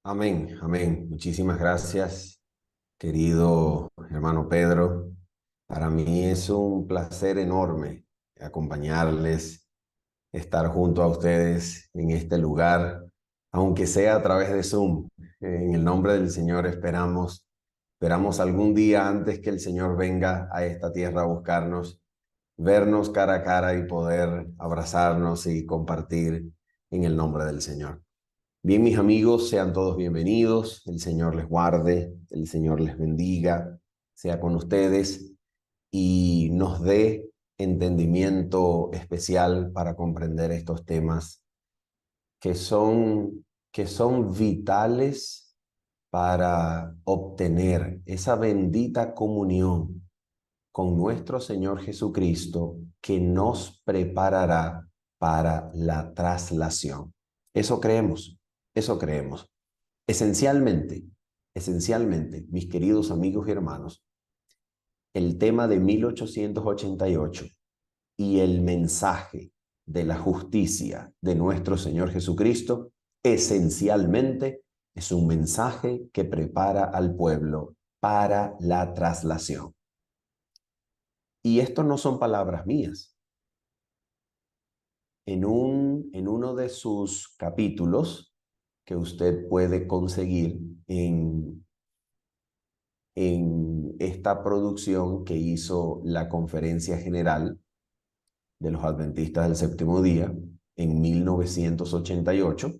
Amén, amén. Muchísimas gracias, querido hermano Pedro. Para mí es un placer enorme acompañarles, estar junto a ustedes en este lugar, aunque sea a través de Zoom. En el nombre del Señor esperamos algún día antes que el Señor venga a esta tierra a buscarnos, vernos cara a cara y poder abrazarnos y compartir en el nombre del Señor. Bien, mis amigos, sean todos bienvenidos. El Señor les guarde, el Señor les bendiga, sea con ustedes y nos dé entendimiento especial para comprender estos temas que son, que son vitales para obtener esa bendita comunión con nuestro Señor Jesucristo que nos preparará para la traslación. Eso creemos, eso creemos. Esencialmente, mis queridos amigos y hermanos, el tema de 1888 y el mensaje de la justicia de nuestro Señor Jesucristo, esencialmente es un mensaje que prepara al pueblo para la traslación. Y esto no son palabras mías. En uno de sus capítulos que usted puede conseguir en esta producción que hizo la Conferencia General de los Adventistas del Séptimo Día en 1988,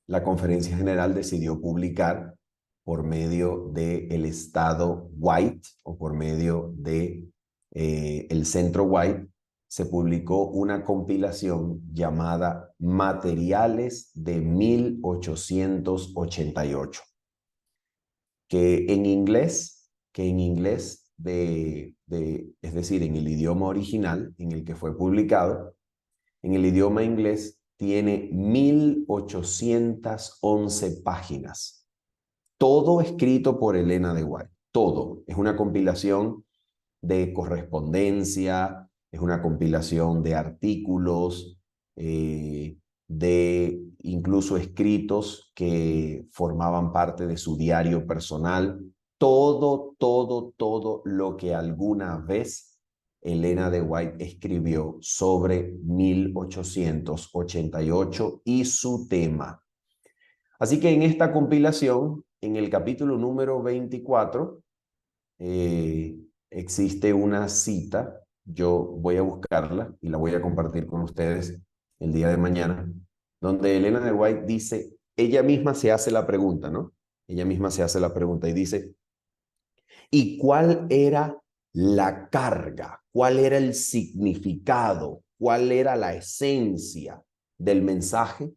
la Conferencia General decidió publicar por medio del Estado White o por medio de el Centro White, se publicó una compilación llamada Materiales de 1888, que en inglés es decir, en el idioma original en el que fue publicado, en el idioma inglés tiene 1811 páginas. Todo escrito por Elena de White. Todo. Es una compilación de correspondencia, es una compilación de artículos, de incluso escritos que formaban parte de su diario personal. Todo lo que alguna vez Elena de White escribió sobre 1888 y su tema. Así que en esta compilación, en el capítulo número 24, existe una cita. Yo voy a buscarla y la voy a compartir con ustedes el día de mañana, donde Elena de White dice, ella misma se hace la pregunta, ¿no? Ella misma se hace la pregunta y dice, ¿y cuál era la carga? ¿Cuál era el significado? ¿Cuál era la esencia del mensaje?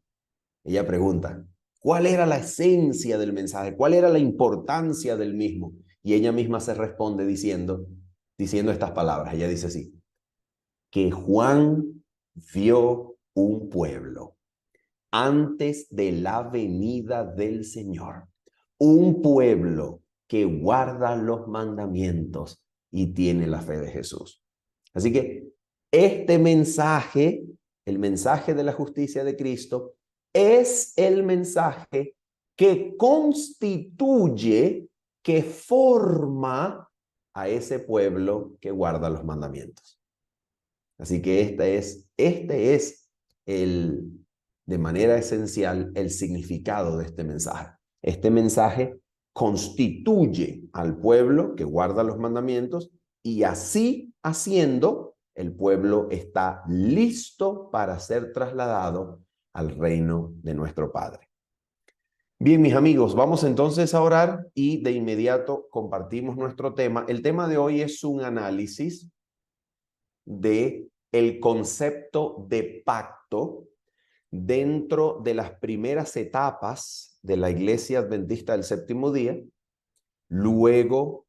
Ella pregunta, ¿cuál era la esencia del mensaje? ¿Cuál era la importancia del mismo? Y ella misma se responde diciendo estas palabras. Ella dice así, que Juan vio un pueblo antes de la venida del Señor, un pueblo que guarda los mandamientos y tiene la fe de Jesús. Así que este mensaje, el mensaje de la justicia de Cristo, es el mensaje que constituye, que forma a ese pueblo que guarda los mandamientos. Así que este es de manera esencial el significado de este mensaje. Este mensaje constituye al pueblo que guarda los mandamientos y así haciendo, el pueblo está listo para ser trasladado al reino de nuestro Padre. Bien, mis amigos, vamos entonces a orar y de inmediato compartimos nuestro tema. El tema de hoy es un análisis de el concepto de pacto dentro de las primeras etapas de la Iglesia Adventista del Séptimo Día. Luego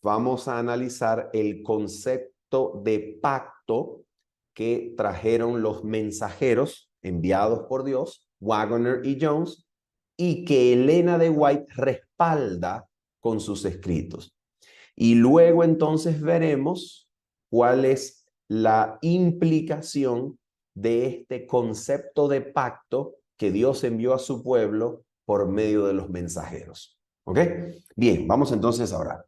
vamos a analizar el concepto de pacto que trajeron los mensajeros enviados por Dios, Waggoner y Jones, y que Elena de White respalda con sus escritos. Y luego entonces veremos cuál es la implicación de este concepto de pacto que Dios envió a su pueblo por medio de los mensajeros. ¿Ok? Bien, vamos entonces a orar.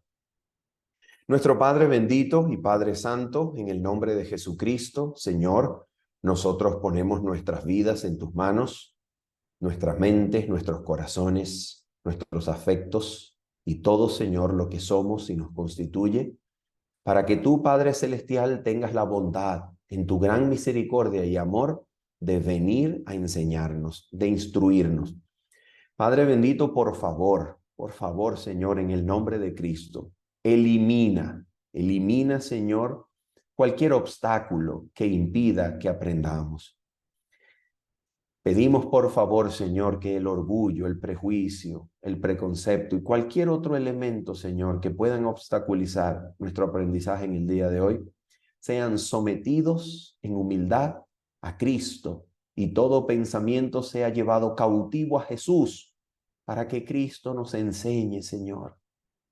Nuestro Padre bendito y Padre santo, en el nombre de Jesucristo, Señor, nosotros ponemos nuestras vidas en tus manos, nuestras mentes, nuestros corazones, nuestros afectos y todo, Señor, lo que somos y nos constituye, para que tú, Padre celestial, tengas la bondad en tu gran misericordia y amor de venir a enseñarnos, de instruirnos. Padre bendito, por favor, Señor, en el nombre de Cristo, elimina, Señor, cualquier obstáculo que impida que aprendamos. Pedimos, por favor, Señor, que el orgullo, el prejuicio, el preconcepto y cualquier otro elemento, Señor, que puedan obstaculizar nuestro aprendizaje en el día de hoy, sean sometidos en humildad a Cristo y todo pensamiento sea llevado cautivo a Jesús para que Cristo nos enseñe, Señor,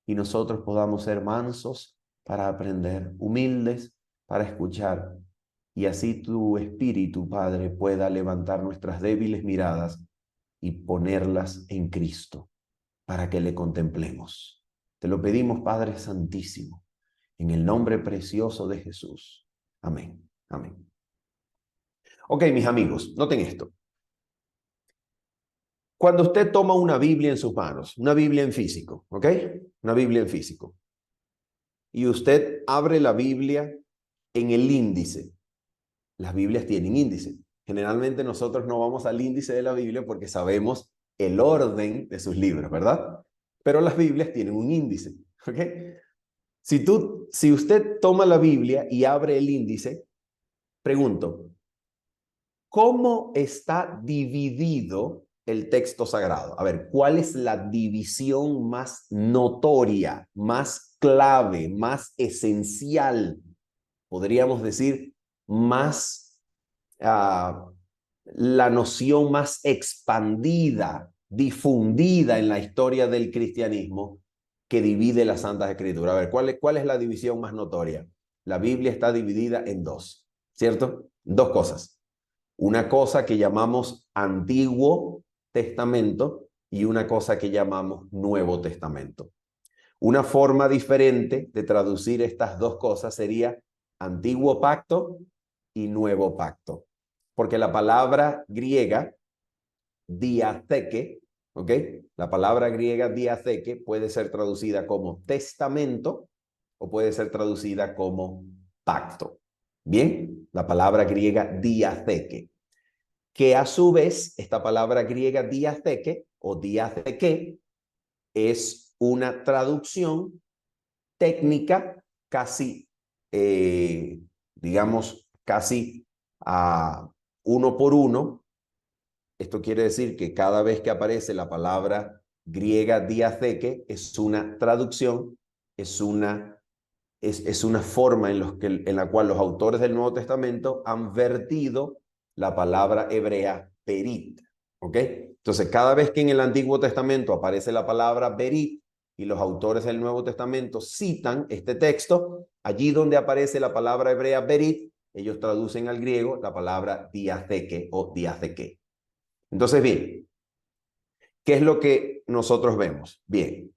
y nosotros podamos ser mansos para aprender, humildes para escuchar, y así tu Espíritu, Padre, pueda levantar nuestras débiles miradas y ponerlas en Cristo para que le contemplemos. Te lo pedimos, Padre Santísimo, en el nombre precioso de Jesús. Amén. Amén. Ok, mis amigos, noten esto. Cuando usted toma una Biblia en sus manos, una Biblia en físico, ¿ok? Una Biblia en físico, y usted abre la Biblia en el índice. Las Biblias tienen índice. Generalmente nosotros no vamos al índice de la Biblia porque sabemos el orden de sus libros, ¿verdad? Pero las Biblias tienen un índice, ¿ok? Si usted toma la Biblia y abre el índice, pregunto, ¿cómo está dividido el texto sagrado? A ver, ¿cuál es la división más notoria, más clave, más esencial? Podríamos decir, más la noción más expandida, difundida en la historia del cristianismo que divide las Santas Escrituras. A ver, ¿cuál es la división más notoria? La Biblia está dividida en dos, ¿cierto? Dos cosas. Una cosa que llamamos Antiguo Testamento y una cosa que llamamos Nuevo Testamento. Una forma diferente de traducir estas dos cosas sería Antiguo Pacto y Nuevo Pacto. Porque la palabra griega diatheke, ¿ok? La palabra griega diatheke puede ser traducida como testamento o puede ser traducida como pacto. Bien, la palabra griega diatheke, que a su vez esta palabra griega diatheke o diatheke es una traducción técnica casi, digamos, casi a uno por uno. Esto quiere decir que cada vez que aparece la palabra griega diatheke es una traducción, es una forma en la cual los autores del Nuevo Testamento han vertido la palabra hebrea berit. ¿Ok? Entonces, cada vez que en el Antiguo Testamento aparece la palabra berit y los autores del Nuevo Testamento citan este texto, allí donde aparece la palabra hebrea berit, ellos traducen al griego la palabra diatheke o diatheke. Entonces, bien, ¿qué es lo que nosotros vemos? Bien,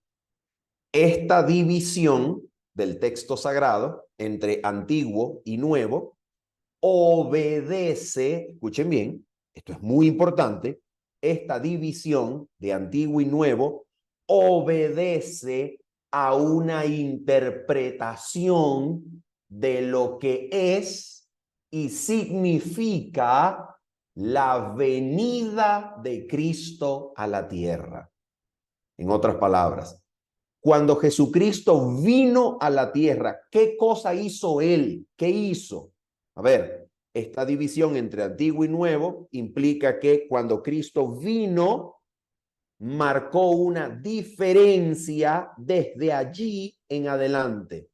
esta división del texto sagrado entre antiguo y nuevo obedece, escuchen bien, esto es muy importante, esta división de antiguo y nuevo obedece a una interpretación de lo que es y significa la venida de Cristo a la tierra. En otras palabras, cuando Jesucristo vino a la tierra, ¿qué cosa hizo él? ¿Qué hizo? A ver, esta división entre antiguo y nuevo implica que cuando Cristo vino, marcó una diferencia desde allí en adelante.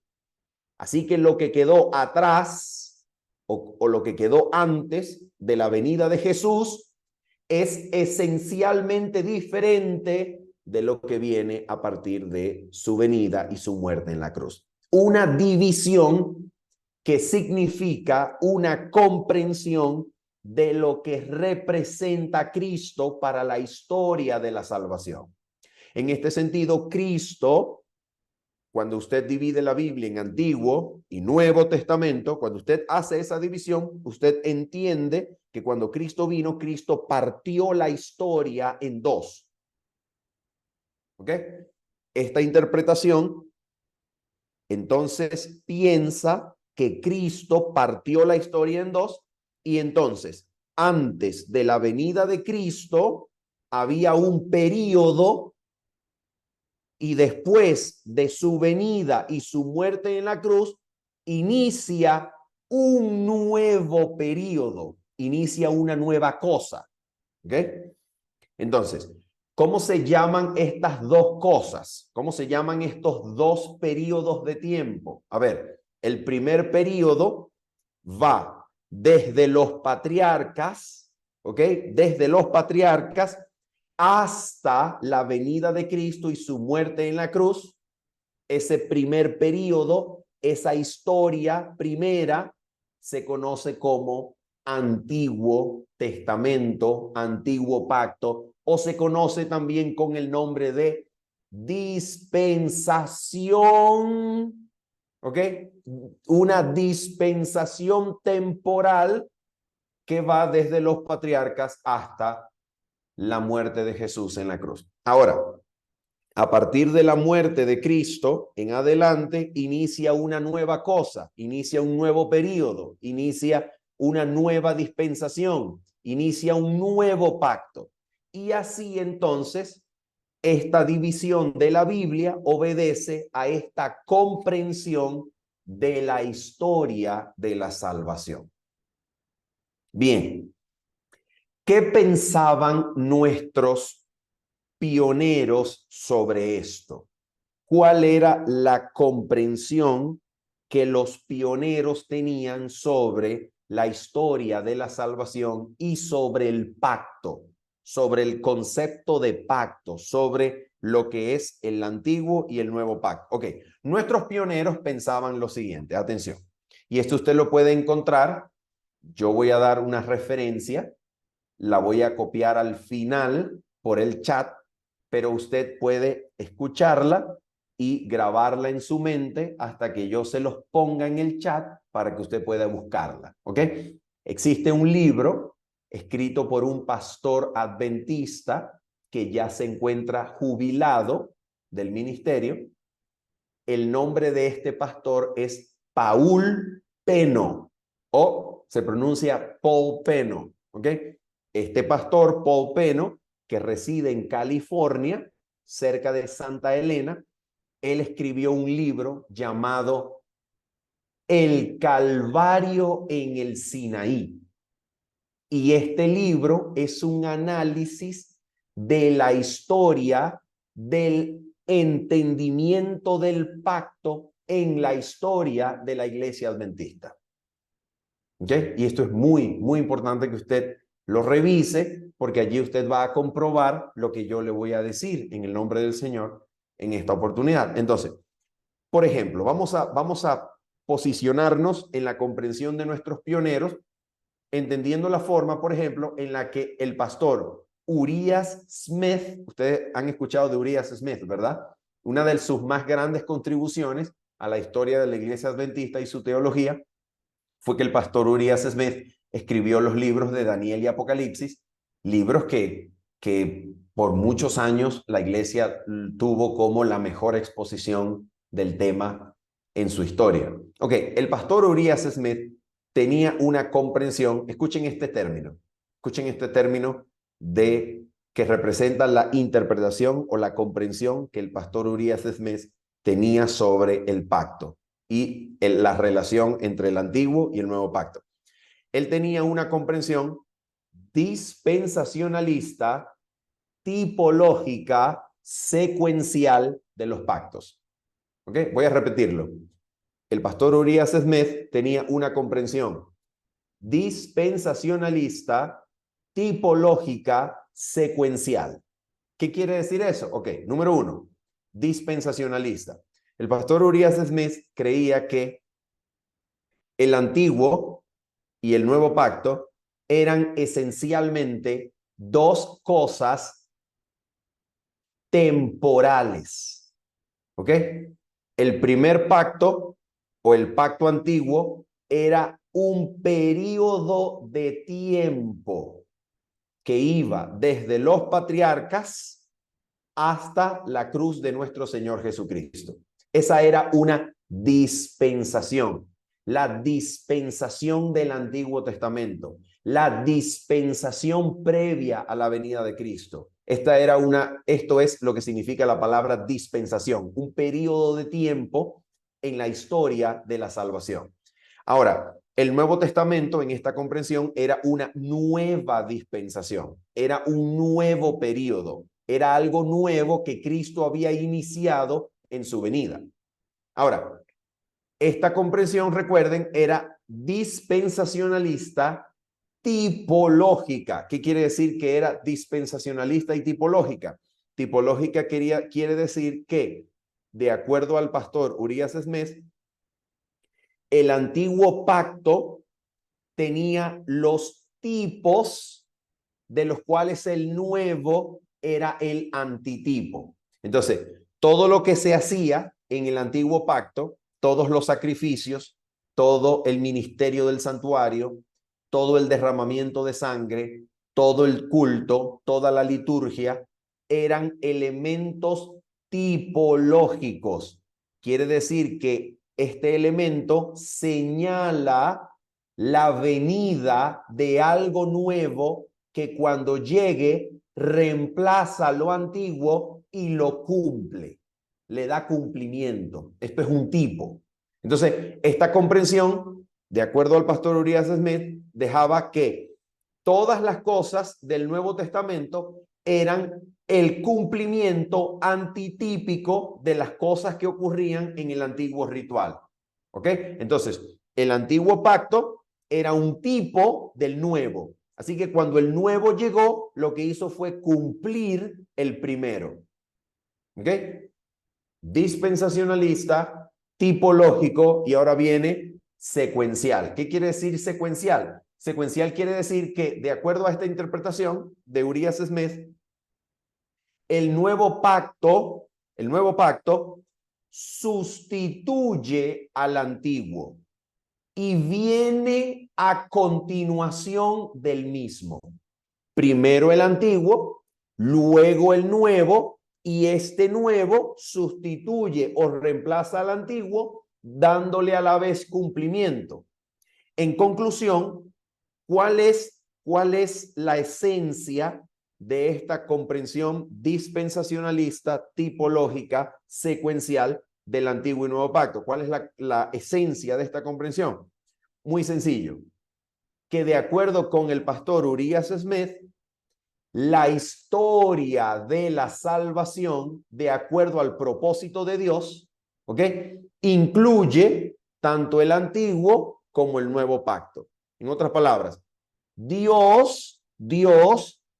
Así que lo que quedó atrás o lo que quedó antes de la venida de Jesús es esencialmente diferente de lo que viene a partir de su venida y su muerte en la cruz. Una división que significa una comprensión de lo que representa Cristo para la historia de la salvación. En este sentido, Cristo, cuando usted divide la Biblia en Antiguo y Nuevo Testamento, cuando usted hace esa división, usted entiende que cuando Cristo vino, Cristo partió la historia en dos. ¿Ok? Esta interpretación, entonces, piensa que Cristo partió la historia en dos y entonces, antes de la venida de Cristo, había un período y después de su venida y su muerte en la cruz, inicia un nuevo período, inicia una nueva cosa. ¿Ok? Entonces, ¿cómo se llaman estas dos cosas? ¿Cómo se llaman estos dos periodos de tiempo? A ver, el primer periodo va desde los patriarcas, ¿ok? Desde los patriarcas hasta la venida de Cristo y su muerte en la cruz. Ese primer periodo, esa historia primera, se conoce como Antiguo Testamento, Antiguo Pacto, o se conoce también con el nombre de dispensación, ¿ok? Una dispensación temporal que va desde los patriarcas hasta la muerte de Jesús en la cruz. Ahora, a partir de la muerte de Cristo en adelante, inicia una nueva cosa, inicia un nuevo periodo, inicia una nueva dispensación, inicia un nuevo pacto. Y así entonces, esta división de la Biblia obedece a esta comprensión de la historia de la salvación. Bien, ¿qué pensaban nuestros pioneros sobre esto? ¿Cuál era la comprensión que los pioneros tenían sobre la historia de la salvación y sobre el pacto, sobre el concepto de pacto, sobre lo que es el antiguo y el nuevo pacto? Ok, nuestros pioneros pensaban lo siguiente, atención, y esto usted lo puede encontrar, yo voy a dar una referencia, la voy a copiar al final por el chat, pero usted puede escucharla y grabarla en su mente hasta que yo se los ponga en el chat para que usted pueda buscarla. ¿Ok? Existe un libro escrito por un pastor adventista que ya se encuentra jubilado del ministerio. El nombre de este pastor es Paul Peno, o se pronuncia Paul Peno. ¿Ok? Este pastor, Paul Peno, que reside en California, cerca de Santa Elena, él escribió un libro llamado El Calvario en el Sinaí. Y este libro es un análisis de la historia del entendimiento del pacto en la historia de la iglesia adventista. ¿Ok? Y esto es muy, muy importante que usted lo revise porque allí usted va a comprobar lo que yo le voy a decir en el nombre del Señor en esta oportunidad. Entonces, por ejemplo, vamos a posicionarnos en la comprensión de nuestros pioneros, entendiendo la forma, por ejemplo, en la que el pastor Urias Smith, ustedes han escuchado de Urias Smith, ¿verdad? Una de sus más grandes contribuciones a la historia de la iglesia adventista y su teología fue que el pastor Urias Smith escribió los libros de Daniel y Apocalipsis, libros que por muchos años la iglesia tuvo como la mejor exposición del tema en su historia. Ok, el pastor Urias Smith tenía una comprensión, escuchen este término de que representa la interpretación o la comprensión que el pastor Urias Smith tenía sobre el pacto y la relación entre el antiguo y el nuevo pacto. Él tenía una comprensión dispensacionalista, tipológica, secuencial de los pactos. ¿Ok? Voy a repetirlo. El pastor Urias Smith tenía una comprensión dispensacionalista, tipológica, secuencial. ¿Qué quiere decir eso? Ok, número uno, dispensacionalista. El pastor Urias Smith creía que el antiguo y el nuevo pacto eran esencialmente dos cosas temporales. ¿Ok? El primer pacto o el pacto antiguo era un periodo de tiempo que iba desde los patriarcas hasta la cruz de nuestro Señor Jesucristo. Esa era una dispensación, la dispensación del Antiguo Testamento, la dispensación previa a la venida de Cristo. Esto es lo que significa la palabra dispensación, un periodo de tiempo en la historia de la salvación. Ahora, el Nuevo Testamento en esta comprensión era una nueva dispensación, era un nuevo periodo, era algo nuevo que Cristo había iniciado en su venida. Ahora, esta comprensión, recuerden, era dispensacionalista tipológica. ¿Qué quiere decir que era dispensacionalista y tipológica? Tipológica quiere decir que, de acuerdo al pastor Urias Smith, el antiguo pacto tenía los tipos de los cuales el nuevo era el antitipo. Entonces, todo lo que se hacía en el antiguo pacto, todos los sacrificios, todo el ministerio del santuario, todo el derramamiento de sangre, todo el culto, toda la liturgia, eran elementos tipológicos. Quiere decir que este elemento señala la venida de algo nuevo que cuando llegue reemplaza lo antiguo y lo cumple, le da cumplimiento. Esto es un tipo. Entonces, esta comprensión, de acuerdo al pastor Urias Smith, dejaba que todas las cosas del Nuevo Testamento eran el cumplimiento antitípico de las cosas que ocurrían en el antiguo ritual. ¿Ok? Entonces, el antiguo pacto era un tipo del nuevo. Así que cuando el nuevo llegó, lo que hizo fue cumplir el primero. ¿Ok? Dispensacionalista, tipológico, y ahora viene secuencial. ¿Qué quiere decir secuencial? Secuencial quiere decir que, de acuerdo a esta interpretación de Urias Smith, el nuevo pacto sustituye al antiguo y viene a continuación del mismo. Primero el antiguo, luego el nuevo, y este nuevo sustituye o reemplaza al antiguo, dándole a la vez cumplimiento. En conclusión, ¿cuál es la esencia de esta comprensión dispensacionalista, tipológica, secuencial del antiguo y nuevo pacto? ¿Cuál es la esencia de esta comprensión? Muy sencillo, que de acuerdo con el pastor Urias Smith, la historia de la salvación, de acuerdo al propósito de Dios, ¿ok? Incluye tanto el antiguo como el nuevo pacto. En otras palabras, Dios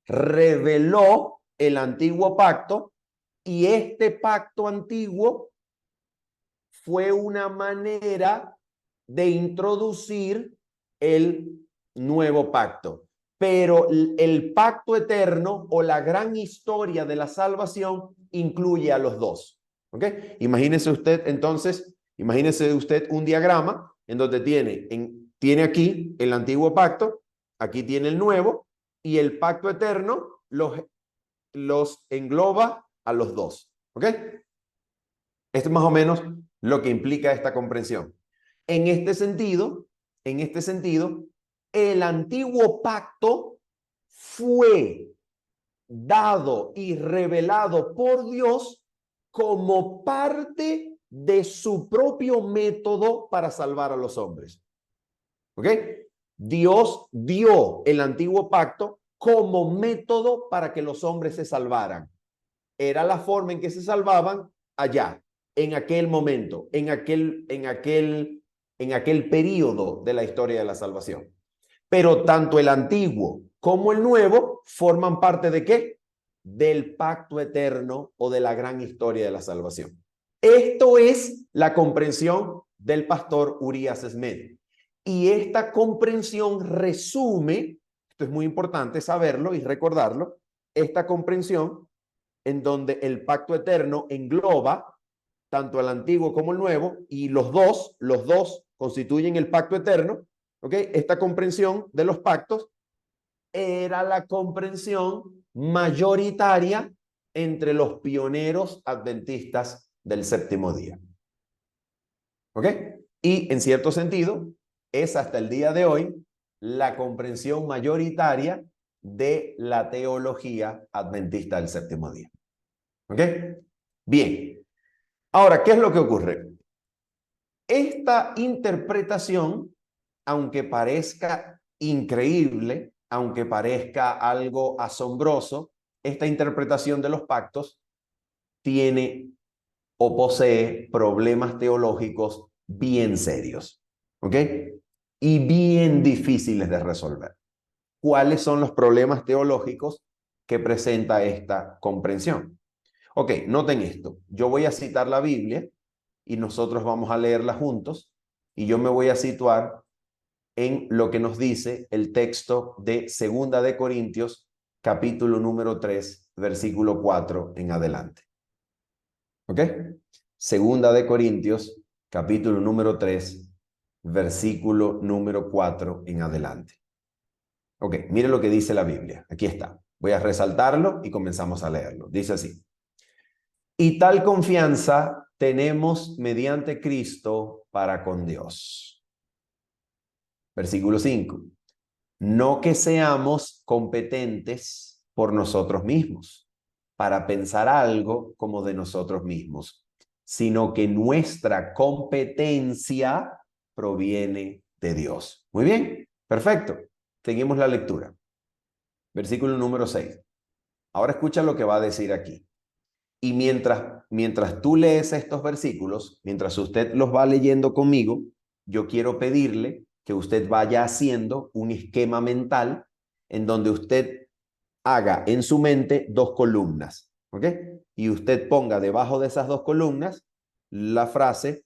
reveló el antiguo pacto y este pacto antiguo fue una manera de introducir el nuevo pacto. Pero el pacto eterno o la gran historia de la salvación incluye a los dos. ¿Ok? Imagínese usted entonces, imagínese usted un diagrama en donde tiene aquí el antiguo pacto, aquí tiene el nuevo, y el pacto eterno los engloba a los dos. ¿Ok? Esto es más o menos lo que implica esta comprensión. En este sentido, el antiguo pacto fue dado y revelado por Dios como parte de su propio método para salvar a los hombres. ¿Ok? Dios dio el antiguo pacto como método para que los hombres se salvaran. Era la forma en que se salvaban allá, en aquel momento, en aquel periodo de la historia de la salvación. Pero tanto el antiguo como el nuevo forman parte ¿de qué? Del pacto eterno o de la gran historia de la salvación. Esto es la comprensión del pastor Urias Smith. Y esta comprensión resume Esto es muy importante saberlo y recordarlo. Esta comprensión en donde el pacto eterno engloba tanto el antiguo como el nuevo, y los dos constituyen el pacto eterno, ¿ok? Esta comprensión de los pactos era la comprensión mayoritaria entre los pioneros adventistas del séptimo día, ¿ok? Y en cierto sentido, es hasta el día de hoy la comprensión mayoritaria de la teología adventista del séptimo día, ¿ok? Bien. Ahora, ¿qué es lo que ocurre? Esta interpretación, aunque parezca increíble, aunque parezca algo asombroso, esta interpretación de los pactos tiene o posee problemas teológicos bien serios, ¿ok? Y bien difíciles de resolver. ¿Cuáles son los problemas teológicos que presenta esta comprensión? Ok, noten esto. Yo voy a citar la Biblia y nosotros vamos a leerla juntos y yo me voy a situar en lo que nos dice el texto de Segunda de Corintios, capítulo número 3, versículo 4 en adelante. ¿Ok? Segunda de Corintios, capítulo número 3, versículo número 4 en adelante. Ok, mire lo que dice la Biblia. Aquí está. Voy a resaltarlo y comenzamos a leerlo. Dice así. Y tal confianza tenemos mediante Cristo para con Dios. Versículo 5. No que seamos competentes por nosotros mismos, para pensar algo como de nosotros mismos, sino que nuestra competencia proviene de Dios. Muy bien, perfecto. Seguimos la lectura. Versículo número 6. Ahora escucha lo que va a decir aquí. Y mientras tú lees estos versículos, mientras usted los va leyendo conmigo, yo quiero pedirle que usted vaya haciendo un esquema mental en donde usted haga en su mente dos columnas, ¿ok? Y usted ponga debajo de esas dos columnas la frase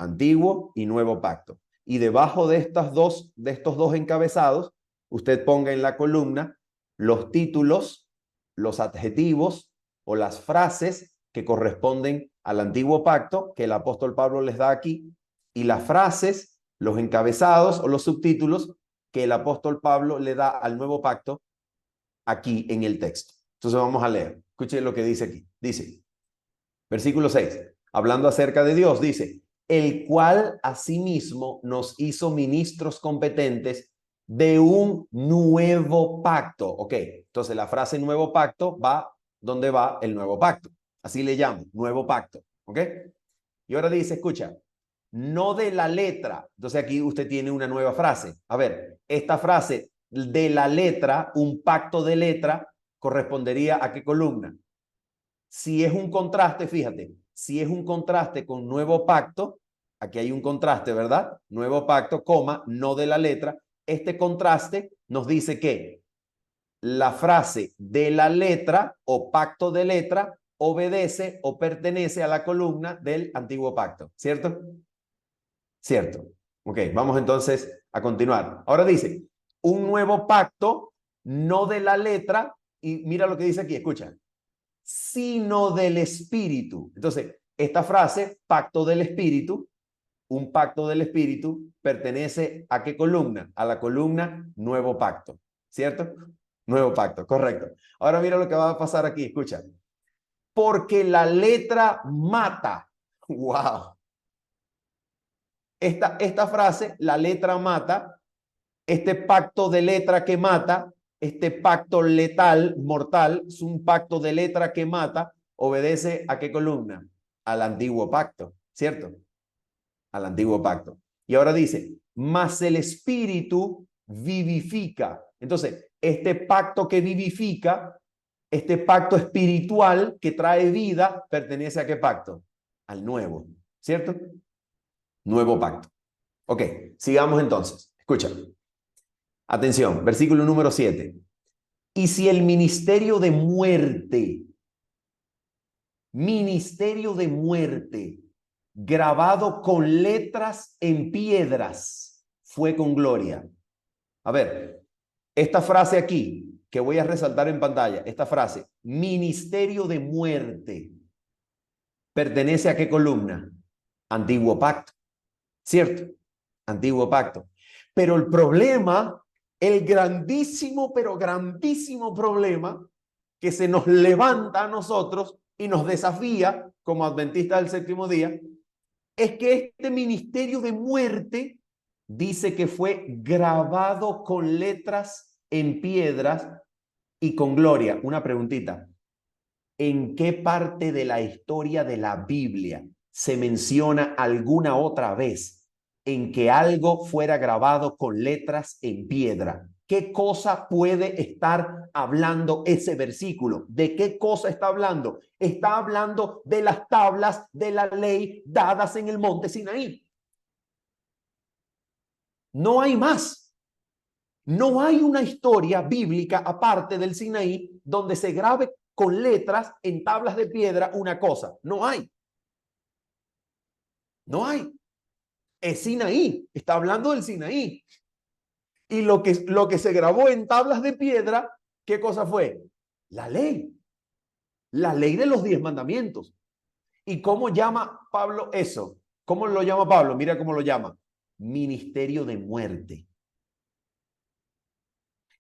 Antiguo y Nuevo Pacto. Y debajo de estos dos encabezados, usted ponga en la columna los títulos, los adjetivos o las frases que corresponden al Antiguo Pacto que el apóstol Pablo les da aquí, y las frases, los encabezados o los subtítulos que el apóstol Pablo le da al Nuevo Pacto aquí en el texto. Entonces vamos a leer. Escuchen lo que dice aquí. Dice, versículo 6, hablando acerca de Dios, dice, el cual asimismo nos hizo ministros competentes de un nuevo pacto. Ok, entonces la frase nuevo pacto va donde va el nuevo pacto. Así le llamo, nuevo pacto. Ok, y ahora dice, escucha, no de la letra. Entonces aquí usted tiene una nueva frase. A ver, esta frase de la letra, un pacto de letra, correspondería a qué columna. Si es un contraste, fíjate, si es un contraste con nuevo pacto, aquí hay un contraste, ¿verdad? Nuevo pacto, coma, no de la letra. Este contraste nos dice que la frase de la letra o pacto de letra obedece o pertenece a la columna del antiguo pacto, ¿cierto? Cierto. Ok, vamos entonces a continuar. Ahora dice, un nuevo pacto, no de la letra, y mira lo que dice aquí, escucha, sino del espíritu. Entonces, esta frase, pacto del espíritu, un pacto del espíritu, pertenece a qué columna? A la columna nuevo pacto, ¿cierto? Nuevo pacto, correcto. Ahora mira lo que va a pasar aquí, escucha. Porque la letra mata. Wow. Esta frase, la letra mata, este pacto de letra que mata, este pacto letal, mortal, es un pacto de letra que mata, obedece a qué columna? Al antiguo pacto, ¿cierto? Al antiguo pacto. Y ahora dice, mas el espíritu vivifica. Entonces, este pacto que vivifica, este pacto espiritual que trae vida, pertenece a qué pacto? Al nuevo, ¿cierto? Nuevo pacto. Ok, sigamos entonces. Escucha. Atención, versículo número 7. Y si el ministerio de muerte, grabado con letras en piedras, fue con gloria. A ver, Esta frase aquí, que voy a resaltar en pantalla, esta frase, ministerio de muerte, ¿pertenece a qué columna? Antiguo pacto, ¿cierto? Antiguo pacto. Pero el problema, el grandísimo, pero grandísimo problema que se nos levanta a nosotros y nos desafía como adventistas del séptimo día, es que este ministerio de muerte dice que fue grabado con letras en piedras y con gloria. Una preguntita. ¿En qué parte de la historia de la Biblia se menciona alguna otra vez en que algo fuera grabado con letras en piedra? ¿Qué cosa puede estar hablando ese versículo? ¿De qué cosa está hablando? Está hablando de las tablas de la ley dadas en el monte Sinaí. No hay más. No hay una historia bíblica aparte del Sinaí donde se grabe con letras en tablas de piedra una cosa. No hay. No hay. Es Sinaí. Está hablando del Sinaí. Y lo que se grabó en tablas de piedra, ¿qué cosa fue? La ley. La ley de los 10 mandamientos. ¿Y cómo llama Pablo eso? ¿Cómo lo llama Pablo? Mira cómo lo llama. Ministerio de muerte.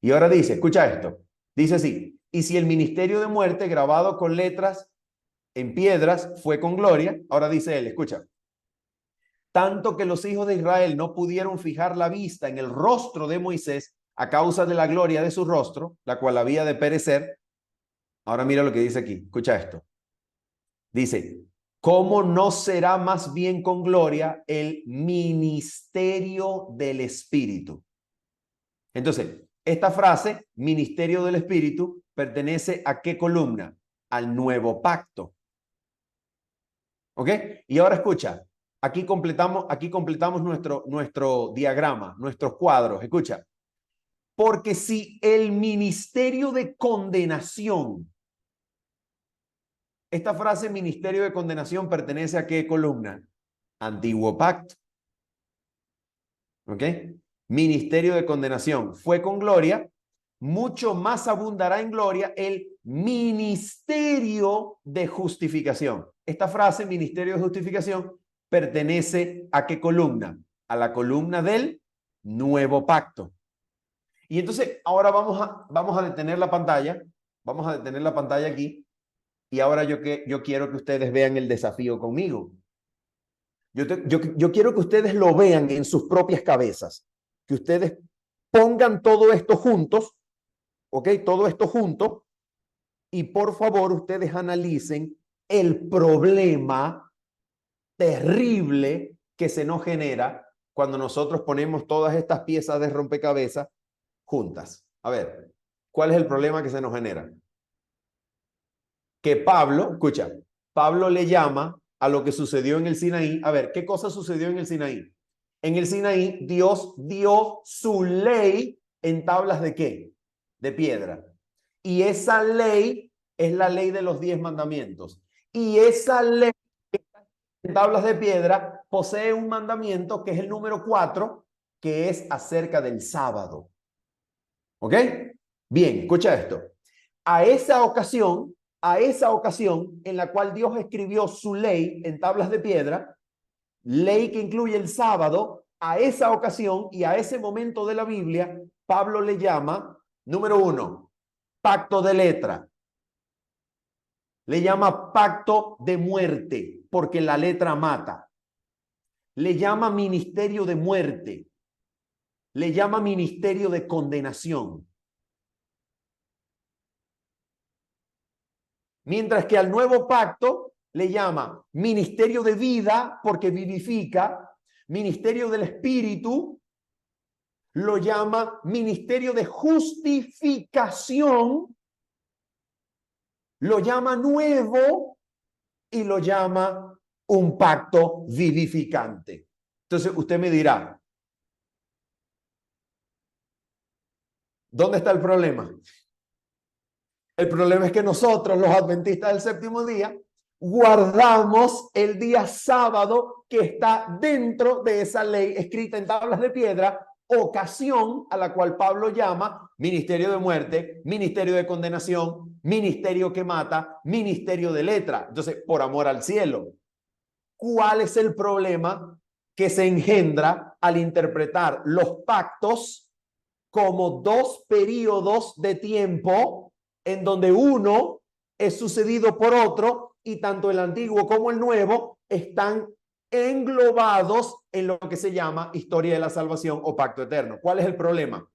Y ahora dice, escucha esto. Dice así, y si el ministerio de muerte grabado con letras en piedras fue con gloria, ahora dice él, escucha, tanto que los hijos de Israel no pudieron fijar la vista en el rostro de Moisés a causa de la gloria de su rostro, la cual había de perecer. Ahora mira lo que dice aquí, escucha esto. Dice, ¿cómo no será más bien con gloria el ministerio del Espíritu? Entonces, esta frase, ministerio del Espíritu, pertenece a qué columna? Al nuevo pacto. ¿Ok? Y ahora escucha, aquí completamos nuestro diagrama, nuestros cuadros. Escucha, porque si el ministerio de condenación, esta frase ministerio de condenación pertenece a qué columna? Antiguo pacto. ¿Ok? Ministerio de condenación fue con gloria, mucho más abundará en gloria el ministerio de justificación. Esta frase, ministerio de justificación, pertenece a qué columna? A la columna del nuevo pacto. Y entonces ahora vamos a detener la pantalla, vamos a detener la pantalla aquí, y ahora yo quiero que ustedes vean el desafío conmigo. Yo quiero que ustedes lo vean en sus propias cabezas, que ustedes pongan todo esto juntos, ¿ok? Todo esto junto, y por favor ustedes analicen el problema terrible que se nos genera cuando nosotros ponemos todas estas piezas de rompecabezas juntas. A ver, ¿cuál es el problema que se nos genera? Que Pablo, escucha, Pablo le llama a lo que sucedió en el Sinaí. A ver, ¿qué cosa sucedió en el Sinaí? En el Sinaí, Dios dio su ley en tablas de ¿qué? De piedra. Y esa ley es la ley de los 10 mandamientos. Y esa ley en tablas de piedra posee un mandamiento que es el número 4, que es acerca del sábado. ¿Ok? Bien, escucha esto. A esa ocasión en la cual Dios escribió su ley en tablas de piedra, ley que incluye el sábado, a esa ocasión y a ese momento de la Biblia, Pablo le llama, número 1, pacto de letra. Le llama pacto de muerte, porque la letra mata. Le llama ministerio de muerte. Le llama ministerio de condenación. Mientras que al nuevo pacto le llama ministerio de vida, porque vivifica, ministerio del Espíritu, lo llama ministerio de justificación, lo llama nuevo y lo llama un pacto vivificante. Entonces usted me dirá, ¿dónde está el problema? El problema es que nosotros, los adventistas del séptimo día, guardamos el día sábado que está dentro de esa ley escrita en tablas de piedra ocasión a la cual Pablo llama ministerio de muerte, ministerio de condenación, ministerio que mata, ministerio de letra. Entonces, por amor al cielo, ¿cuál es el problema que se engendra al interpretar los pactos como dos periodos de tiempo en donde uno es sucedido por otro y tanto el antiguo como el nuevo están englobados en lo que se llama historia de la salvación o pacto eterno? ¿Cuál es el problema?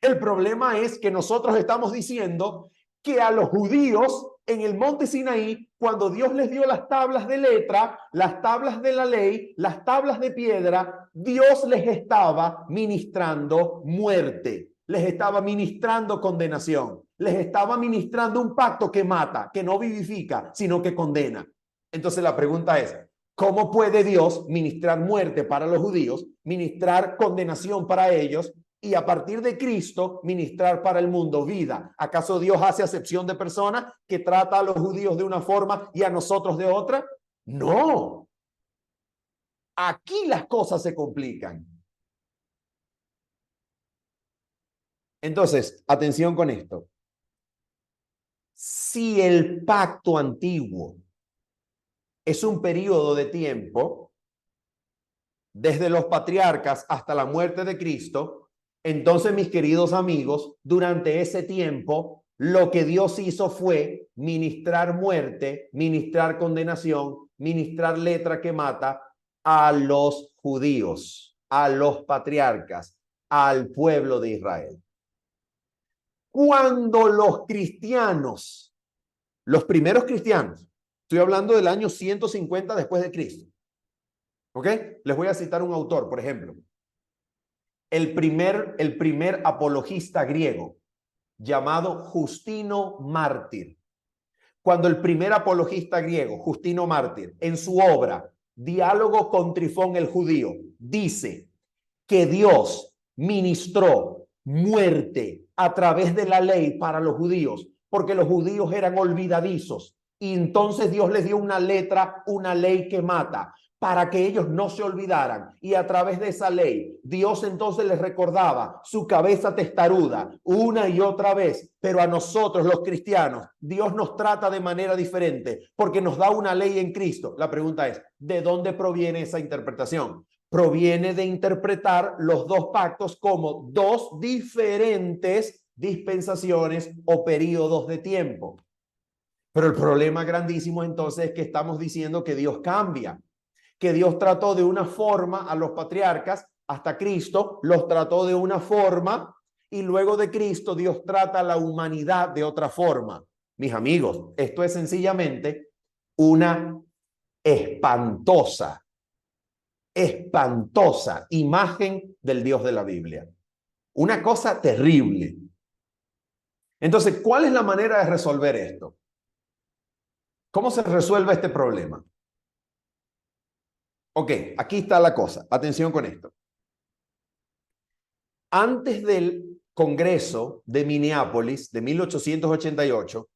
El problema es que nosotros estamos diciendo que a los judíos en el monte Sinaí, cuando Dios les dio las tablas de letra, las tablas de la ley, las tablas de piedra, Dios les estaba ministrando muerte, les estaba ministrando condenación, les estaba ministrando un pacto que mata, que no vivifica, sino que condena. Entonces la pregunta es, ¿cómo puede Dios ministrar muerte para los judíos, ministrar condenación para ellos y a partir de Cristo ministrar para el mundo vida? ¿Acaso Dios hace acepción de personas que trata a los judíos de una forma y a nosotros de otra? No. Aquí las cosas se complican. Entonces, atención con esto. Si el pacto antiguo es un periodo de tiempo, desde los patriarcas hasta la muerte de Cristo, entonces, mis queridos amigos, durante ese tiempo, lo que Dios hizo fue ministrar muerte, ministrar condenación, ministrar letra que mata a los judíos, a los patriarcas, al pueblo de Israel. Cuando los cristianos, los primeros cristianos, estoy hablando del año 150 después de Cristo, ¿ok? Les voy a citar un autor, por ejemplo. El primer apologista griego, llamado Justino Mártir. Cuando el primer apologista griego, Justino Mártir, en su obra Diálogo con Trifón el Judío, dice que Dios ministró muerte a través de la ley para los judíos, porque los judíos eran olvidadizos, y entonces Dios les dio una letra, una ley que mata, para que ellos no se olvidaran, y a través de esa ley Dios entonces les recordaba su cabeza testaruda una y otra vez. Pero a nosotros los cristianos Dios nos trata de manera diferente porque nos da una ley en Cristo. La pregunta es, ¿de dónde proviene esa interpretación? Proviene de interpretar los dos pactos como dos diferentes dispensaciones o periodos de tiempo. Pero el problema grandísimo entonces es que estamos diciendo que Dios cambia, que Dios trató de una forma a los patriarcas hasta Cristo, los trató de una forma y luego de Cristo Dios trata a la humanidad de otra forma. Mis amigos, esto es sencillamente una espantosa imagen del Dios de la Biblia. Una cosa terrible. Entonces, ¿cuál es la manera de resolver esto? ¿Cómo se resuelve este problema? Ok, aquí está la cosa. Atención con esto. Antes del Congreso de Minneapolis de 1888,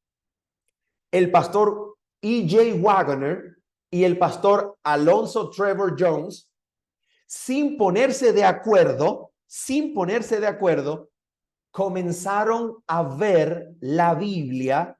el pastor E.J. Waggoner y el pastor Alonzo Trevor Jones, sin ponerse de acuerdo, comenzaron a ver la Biblia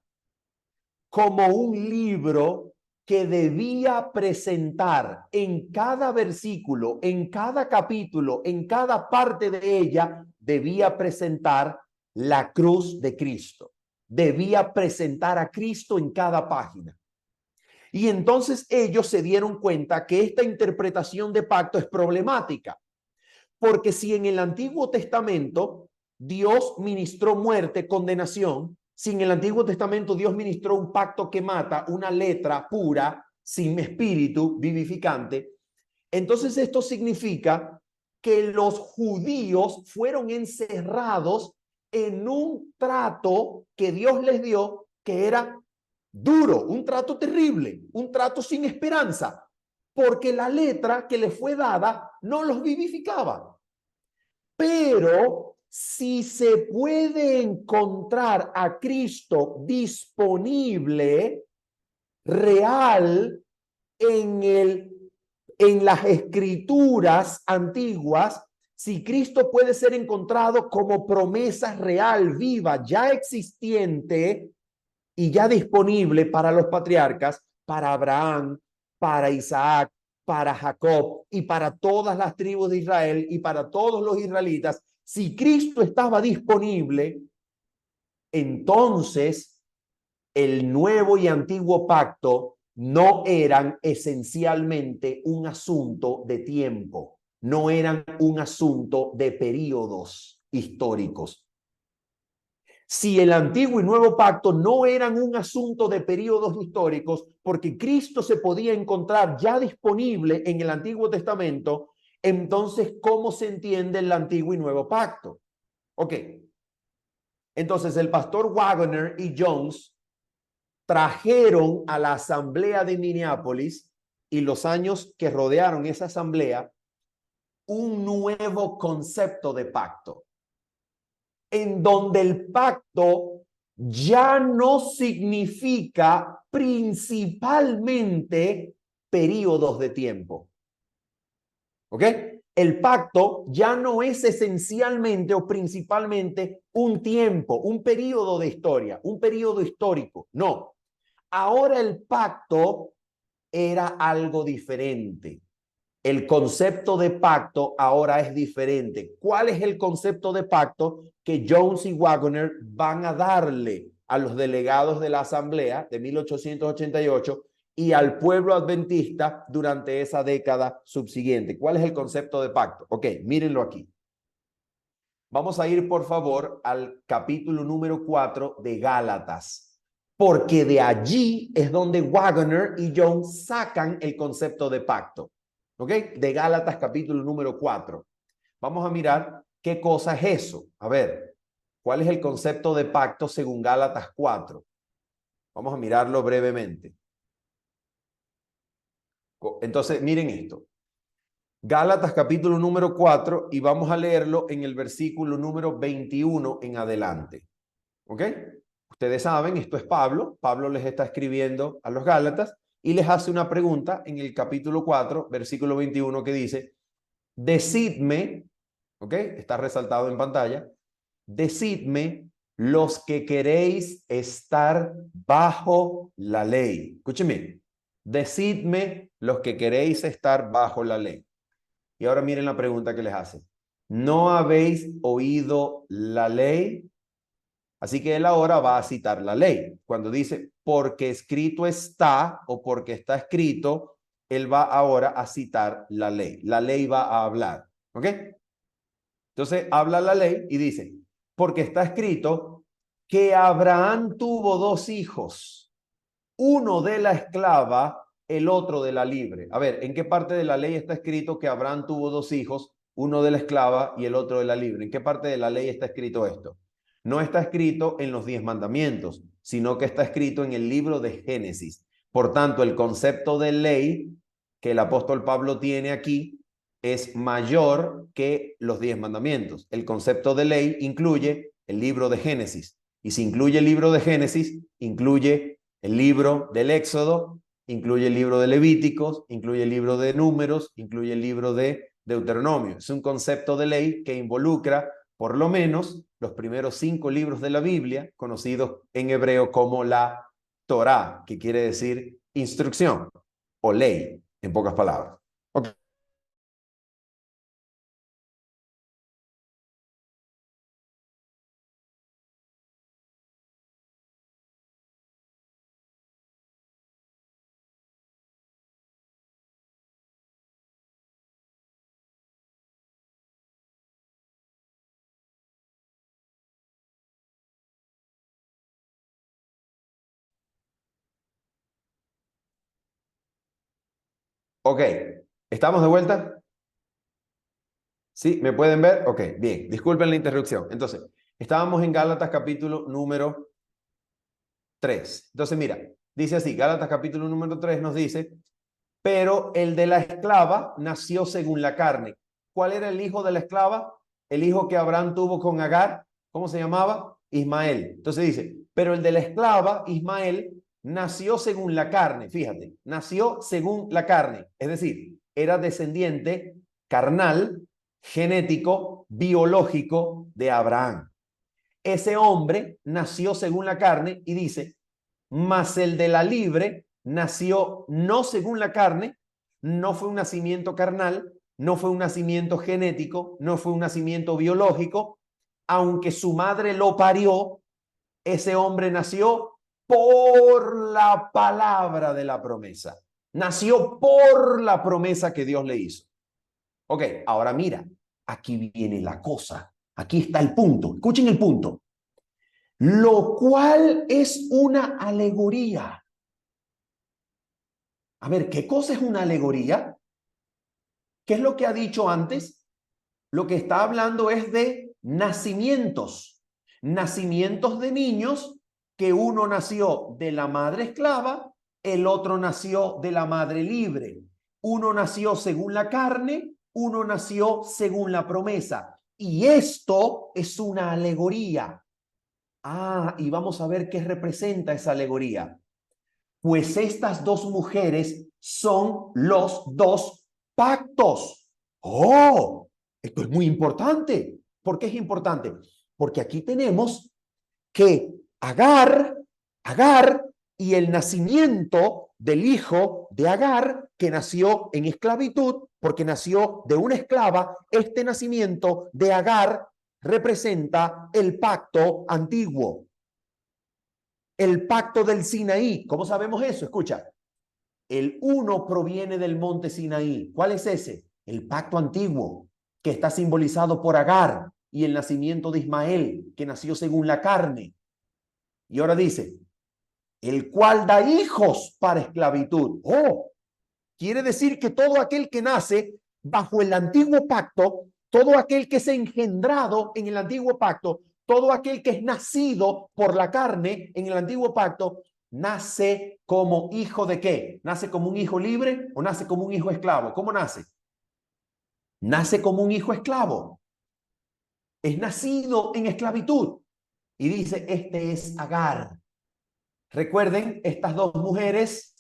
como un libro que debía presentar en cada versículo, en cada capítulo, en cada parte de ella, debía presentar la cruz de Cristo. Debía presentar a Cristo en cada página. Y entonces ellos se dieron cuenta que esta interpretación de pacto es problemática, porque si en el Antiguo Testamento Dios ministró muerte, condenación, si en el Antiguo Testamento Dios ministró un pacto que mata, una letra pura, sin espíritu vivificante, entonces esto significa que los judíos fueron encerrados en un trato que Dios les dio que era duro, un trato terrible, un trato sin esperanza, porque la letra que les fue dada no los vivificaba. Pero si se puede encontrar a Cristo disponible, real, en las escrituras antiguas, Si Cristo puede ser encontrado como promesa real, viva, ya existente y ya disponible para los patriarcas, para Abraham, para Isaac, para Jacob y para todas las tribus de Israel y para todos los israelitas, si Cristo estaba disponible, entonces el nuevo y antiguo pacto no eran esencialmente un asunto de tiempo, no eran un asunto de períodos históricos. Si el antiguo y nuevo pacto no eran un asunto de períodos históricos, porque Cristo se podía encontrar ya disponible en el Antiguo Testamento, entonces, ¿cómo se entiende el antiguo y nuevo pacto? Ok. Entonces, el pastor Waggoner y Jones trajeron a la asamblea de Minneapolis y los años que rodearon esa asamblea un nuevo concepto de pacto, en donde el pacto ya no significa principalmente periodos de tiempo. ¿Ok? El pacto ya no es esencialmente o principalmente un tiempo, un periodo de historia, un periodo histórico. No. Ahora el pacto era algo diferente. El concepto de pacto ahora es diferente. ¿Cuál es el concepto de pacto que Jones y Waggoner van a darle a los delegados de la Asamblea de 1888 y al pueblo adventista durante esa década subsiguiente? ¿Cuál es el concepto de pacto? Ok, mírenlo aquí. Vamos a ir, por favor, al capítulo número 4 de Gálatas, porque de allí es donde Waggoner y Jones sacan el concepto de pacto. ¿Ok? De Gálatas capítulo número 4. Vamos a mirar qué cosa es eso. A ver, ¿cuál es el concepto de pacto según Gálatas 4? Vamos a mirarlo brevemente. Entonces, miren esto. Gálatas capítulo número 4 y vamos a leerlo en el versículo número 21 en adelante. ¿Ok? Ustedes saben, esto es Pablo. Pablo les está escribiendo a los Gálatas y les hace una pregunta en el capítulo 4, versículo 21, que dice: decidme, ¿ok? Está resaltado en pantalla. Decidme los que queréis estar bajo la ley. Escúcheme. Decidme los que queréis estar bajo la ley. Y ahora miren la pregunta que les hace. ¿No habéis oído la ley? Así que él ahora va a citar la ley. Cuando dice porque escrito está o porque está escrito, él va ahora a citar la ley. La ley va a hablar. ¿Ok? Entonces habla la ley y dice, porque está escrito que Abraham tuvo dos hijos, uno de la esclava, el otro de la libre. A ver, ¿en qué parte de la ley está escrito que Abraham tuvo dos hijos, uno de la esclava y el otro de la libre? ¿En qué parte de la ley está escrito esto? No está escrito en los 10 mandamientos, sino que está escrito en el libro de Génesis. Por tanto, el concepto de ley que el apóstol Pablo tiene aquí es mayor que los 10 mandamientos. El concepto de ley incluye el libro de Génesis. Y si incluye el libro de Génesis, incluye el libro del Éxodo, incluye el libro de Levíticos, incluye el libro de Números, incluye el libro de Deuteronomio. Es un concepto de ley que involucra por lo menos los primeros 5 libros de la Biblia, conocidos en hebreo como la Torá, que quiere decir instrucción o ley, en pocas palabras. Okay. Ok, ¿estamos de vuelta? ¿Sí? ¿Me pueden ver? Ok, bien, disculpen la interrupción. Entonces, estábamos en Gálatas capítulo número 3. Entonces, mira, dice así, Gálatas capítulo número 3 nos dice, pero el de la esclava nació según la carne. ¿Cuál era el hijo de la esclava? El hijo que Abraham tuvo con Agar. ¿Cómo se llamaba? Ismael. Entonces dice, pero el de la esclava, Ismael, nació según la carne. Fíjate, nació según la carne. Es decir, era descendiente carnal genético, biológico de Abraham. Ese hombre nació según la carne y dice, mas el de la libre nació no según la carne, no fue un nacimiento carnal, no fue un nacimiento genético, no fue un nacimiento biológico, aunque su madre lo parió, ese hombre nació por la palabra de la promesa. Nació por la promesa que Dios le hizo. Ok, ahora mira, aquí viene la cosa. Aquí está el punto. Escuchen el punto. Lo cual es una alegoría. A ver, ¿qué cosa es una alegoría? ¿Qué es lo que ha dicho antes? Lo que está hablando es de nacimientos. Nacimientos de niños, que uno nació de la madre esclava, el otro nació de la madre libre. Uno nació según la carne, uno nació según la promesa. Y esto es una alegoría. Ah, y vamos a ver qué representa esa alegoría. Pues estas dos mujeres son los dos pactos. ¡Oh! Esto es muy importante. ¿Por qué es importante? Porque aquí tenemos que Agar y el nacimiento del hijo de Agar, que nació en esclavitud, porque nació de una esclava, este nacimiento de Agar representa el pacto antiguo, el pacto del Sinaí. ¿Cómo sabemos eso? Escucha, el uno proviene del monte Sinaí. ¿Cuál es ese? El pacto antiguo, que está simbolizado por Agar y el nacimiento de Ismael, que nació según la carne. Y ahora dice, el cual da hijos para esclavitud. Oh, quiere decir que todo aquel que nace bajo el antiguo pacto, todo aquel que es engendrado en el antiguo pacto, todo aquel que es nacido por la carne en el antiguo pacto, nace como hijo de ¿qué? ¿Nace como un hijo libre o nace como un hijo esclavo? ¿Cómo nace? Nace como un hijo esclavo. Es nacido en esclavitud. Y dice, este es Agar. Recuerden, estas mujeres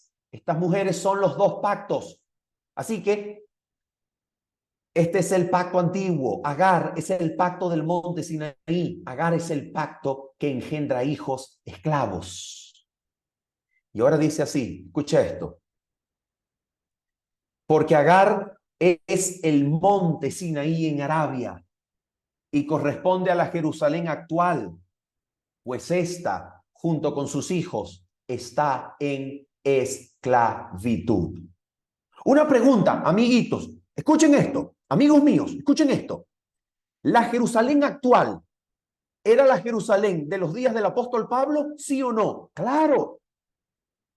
son los dos pactos. Así que este es el pacto antiguo. Agar es el pacto del monte Sinaí. Agar es el pacto que engendra hijos esclavos. Y ahora dice así, escucha esto. Porque Agar es el monte Sinaí en Arabia y corresponde a la Jerusalén actual, pues esta, junto con sus hijos, está en esclavitud. Una pregunta, amiguitos, escuchen esto, amigos míos, escuchen esto. ¿La Jerusalén actual era la Jerusalén de los días del apóstol Pablo? ¿Sí o no? Claro.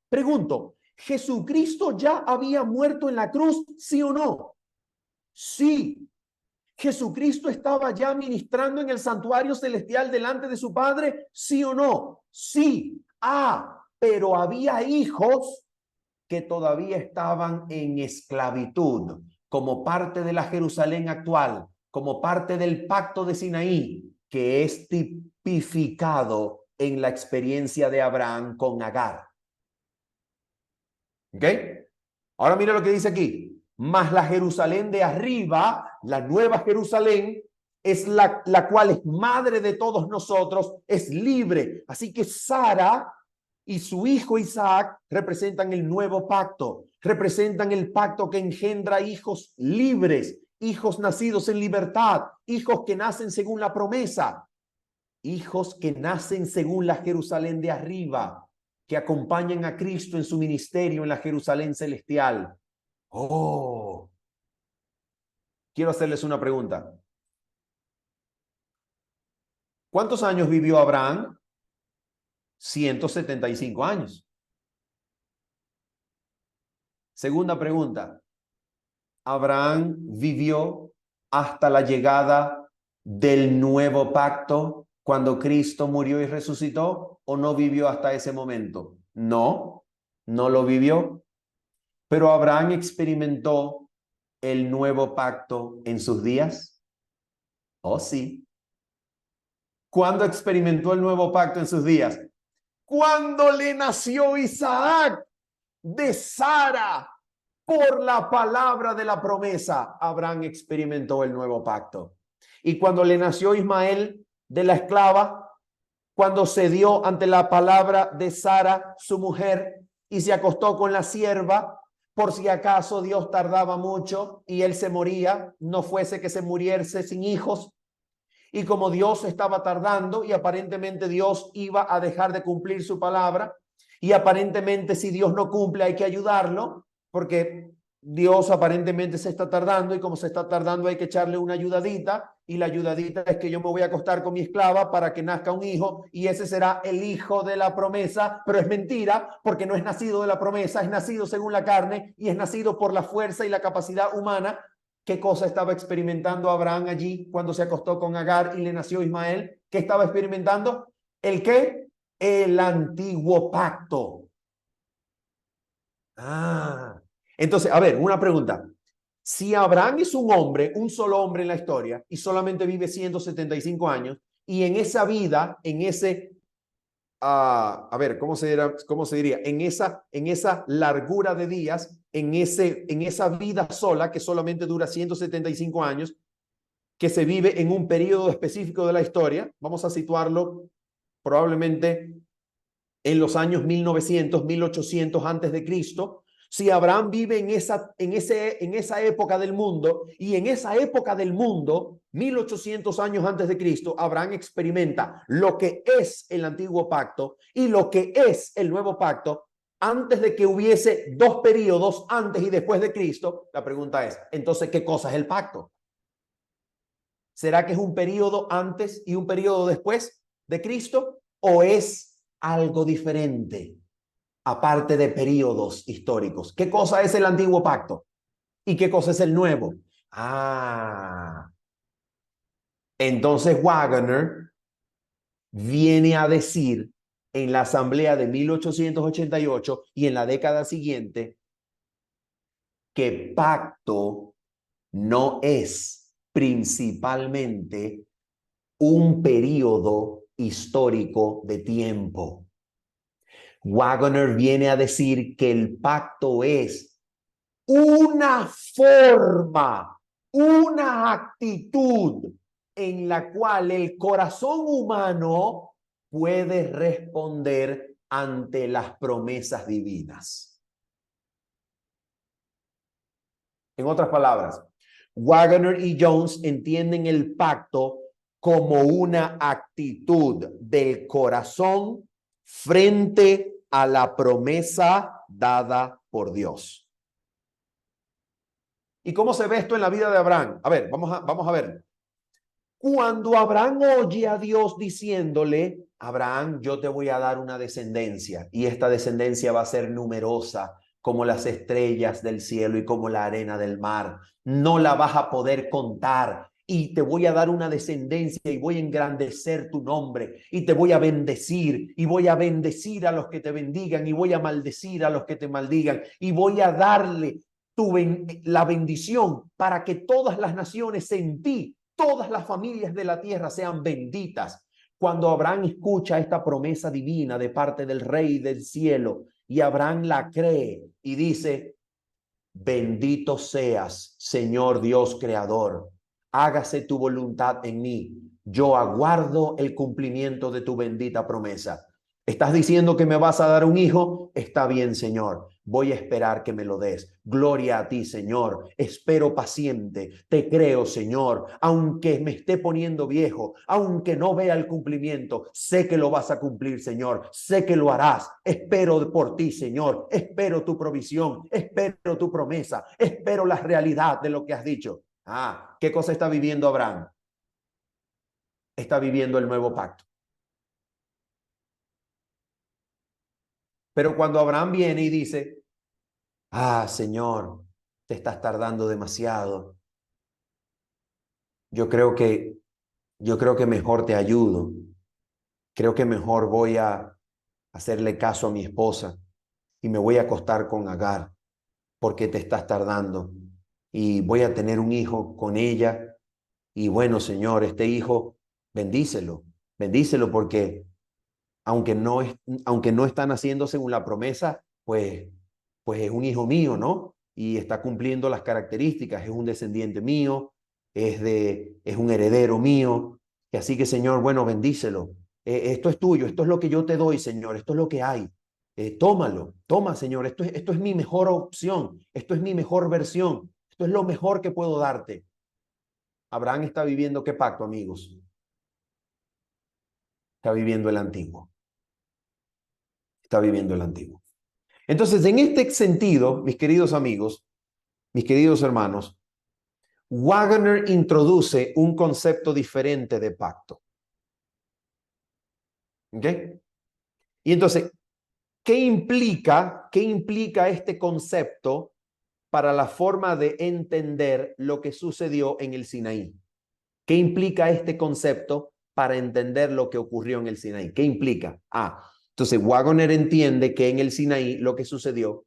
Pregunto, ¿Jesucristo ya había muerto en la cruz? ¿Sí o no? Sí. ¿Jesucristo estaba ya ministrando en el santuario celestial delante de su Padre? ¿Sí o no? Sí. Ah, pero había hijos que todavía estaban en esclavitud, como parte de la Jerusalén actual, como parte del pacto de Sinaí, que es tipificado en la experiencia de Abraham con Agar. ¿Ok? Ahora mira lo que dice aquí. Mas la Jerusalén de arriba, la nueva Jerusalén, es la cual es madre de todos nosotros, es libre. Así que Sara y su hijo Isaac representan el nuevo pacto, representan el pacto que engendra hijos libres, hijos nacidos en libertad, hijos que nacen según la promesa, hijos que nacen según la Jerusalén de arriba, que acompañan a Cristo en su ministerio en la Jerusalén celestial. Oh, quiero hacerles una pregunta. ¿Cuántos años vivió Abraham? 175 años. Segunda pregunta. ¿Abraham vivió hasta la llegada del nuevo pacto cuando Cristo murió y resucitó o no vivió hasta ese momento? No, no lo vivió. Pero Abraham experimentó el nuevo pacto en sus días. Oh, sí. ¿Cuándo experimentó el nuevo pacto en sus días? Cuando le nació Isaac de Sara. por la palabra de la promesa, Abraham experimentó el nuevo pacto. Y cuando le nació Ismael de la esclava, cuando se dio ante la palabra de Sara, su mujer, y se acostó con la sierva, por si acaso Dios tardaba mucho y él se moría, no fuese que se muriese sin hijos. Y como Dios estaba tardando y aparentemente Dios iba a dejar de cumplir su palabra, y aparentemente si Dios no cumple hay que ayudarlo, porque Dios aparentemente se está tardando, y como se está tardando hay que echarle una ayudadita, y la ayudadita es que yo me voy a acostar con mi esclava para que nazca un hijo, y ese será el hijo de la promesa. Pero es mentira, porque no es nacido de la promesa, es nacido según la carne y es nacido por la fuerza y la capacidad humana. ¿Qué cosa estaba experimentando Abraham allí cuando se acostó con Agar y le nació Ismael? ¿Qué estaba experimentando? ¿El qué? El antiguo pacto. Entonces, a ver, una pregunta. Si Abraham es un hombre, un solo hombre en la historia, y solamente vive 175 años, y en esa vida, en ese a ver, cómo se diría? En esa largura de días, en esa vida sola que solamente dura 175 años, que se vive en un periodo específico de la historia, vamos a situarlo probablemente en los años 1900, 1800 antes de Cristo. Si Abraham vive en esa época del mundo, y en esa época del mundo, 1800 años antes de Cristo, Abraham experimenta lo que es el antiguo pacto y lo que es el nuevo pacto, antes de que hubiese dos periodos antes y después de Cristo. La pregunta es, entonces, ¿qué cosa es el pacto? ¿Será que es un periodo antes y un periodo después de Cristo? ¿O es algo diferente, aparte de periodos históricos? ¿Qué cosa es el antiguo pacto? ¿Y qué cosa es el nuevo? Entonces Wagner viene a decir en la asamblea de 1888 y en la década siguiente que pacto no es principalmente un periodo histórico de tiempo. Wagner viene a decir que el pacto es una forma, una actitud en la cual el corazón humano puede responder ante las promesas divinas. En otras palabras, Wagner y Jones entienden el pacto como una actitud del corazón frente a la promesa dada por Dios. ¿Y cómo se ve esto en la vida de Abraham? A ver, vamos a ver. Cuando Abraham oye a Dios diciéndole, Abraham, yo te voy a dar una descendencia, y esta descendencia va a ser numerosa como las estrellas del cielo y como la arena del mar. No la vas a poder contar, y te voy a dar una descendencia y voy a engrandecer tu nombre y te voy a bendecir, y voy a bendecir a los que te bendigan y voy a maldecir a los que te maldigan, y voy a darle la bendición para que todas las naciones en ti, todas las familias de la tierra sean benditas. Cuando Abraham escucha esta promesa divina de parte del Rey del cielo, y Abraham la cree y dice, bendito seas, Señor Dios creador, hágase tu voluntad en mí, yo aguardo el cumplimiento de tu bendita promesa. ¿Estás diciendo que me vas a dar un hijo? Está bien, Señor. Voy a esperar que me lo des. Gloria a ti, Señor. Espero paciente. Te creo, Señor. Aunque me esté poniendo viejo, aunque no vea el cumplimiento, sé que lo vas a cumplir, Señor. Sé que lo harás. Espero por ti, Señor. Espero tu provisión. Espero tu promesa. Espero la realidad de lo que has dicho. ¿Qué cosa está viviendo Abraham? Está viviendo el nuevo pacto. Pero cuando Abraham viene y dice, Señor, te estás tardando demasiado. Yo creo que, yo creo que mejor te ayudo. Creo que mejor voy a hacerle caso a mi esposa y me voy a acostar con Agar porque te estás tardando. Y voy a tener un hijo con ella. Y bueno, Señor, este hijo, bendícelo. Bendícelo porque aunque no está naciendo según la promesa, pues es un hijo mío, ¿no? y está cumpliendo las características, es un descendiente mío, es un heredero mío, y así que Señor, bueno, bendícelo. Esto es tuyo, esto es lo que yo te doy, Señor, esto es lo que hay. Tómalo, toma, Señor, esto es mi mejor opción, esto es mi mejor versión, esto es lo mejor que puedo darte. Abraham está viviendo ¿qué pacto, amigos? Está viviendo el antiguo. Está viviendo el antiguo. Entonces, en este sentido, mis queridos amigos, mis queridos hermanos, Waggoner introduce un concepto diferente de pacto. ¿Ok? Y entonces, ¿qué implica este concepto para la forma de entender lo que sucedió en el Sinaí? ¿Qué implica este concepto para entender lo que ocurrió en el Sinaí? ¿Qué implica? Entonces Waggoner entiende que en el Sinaí lo que sucedió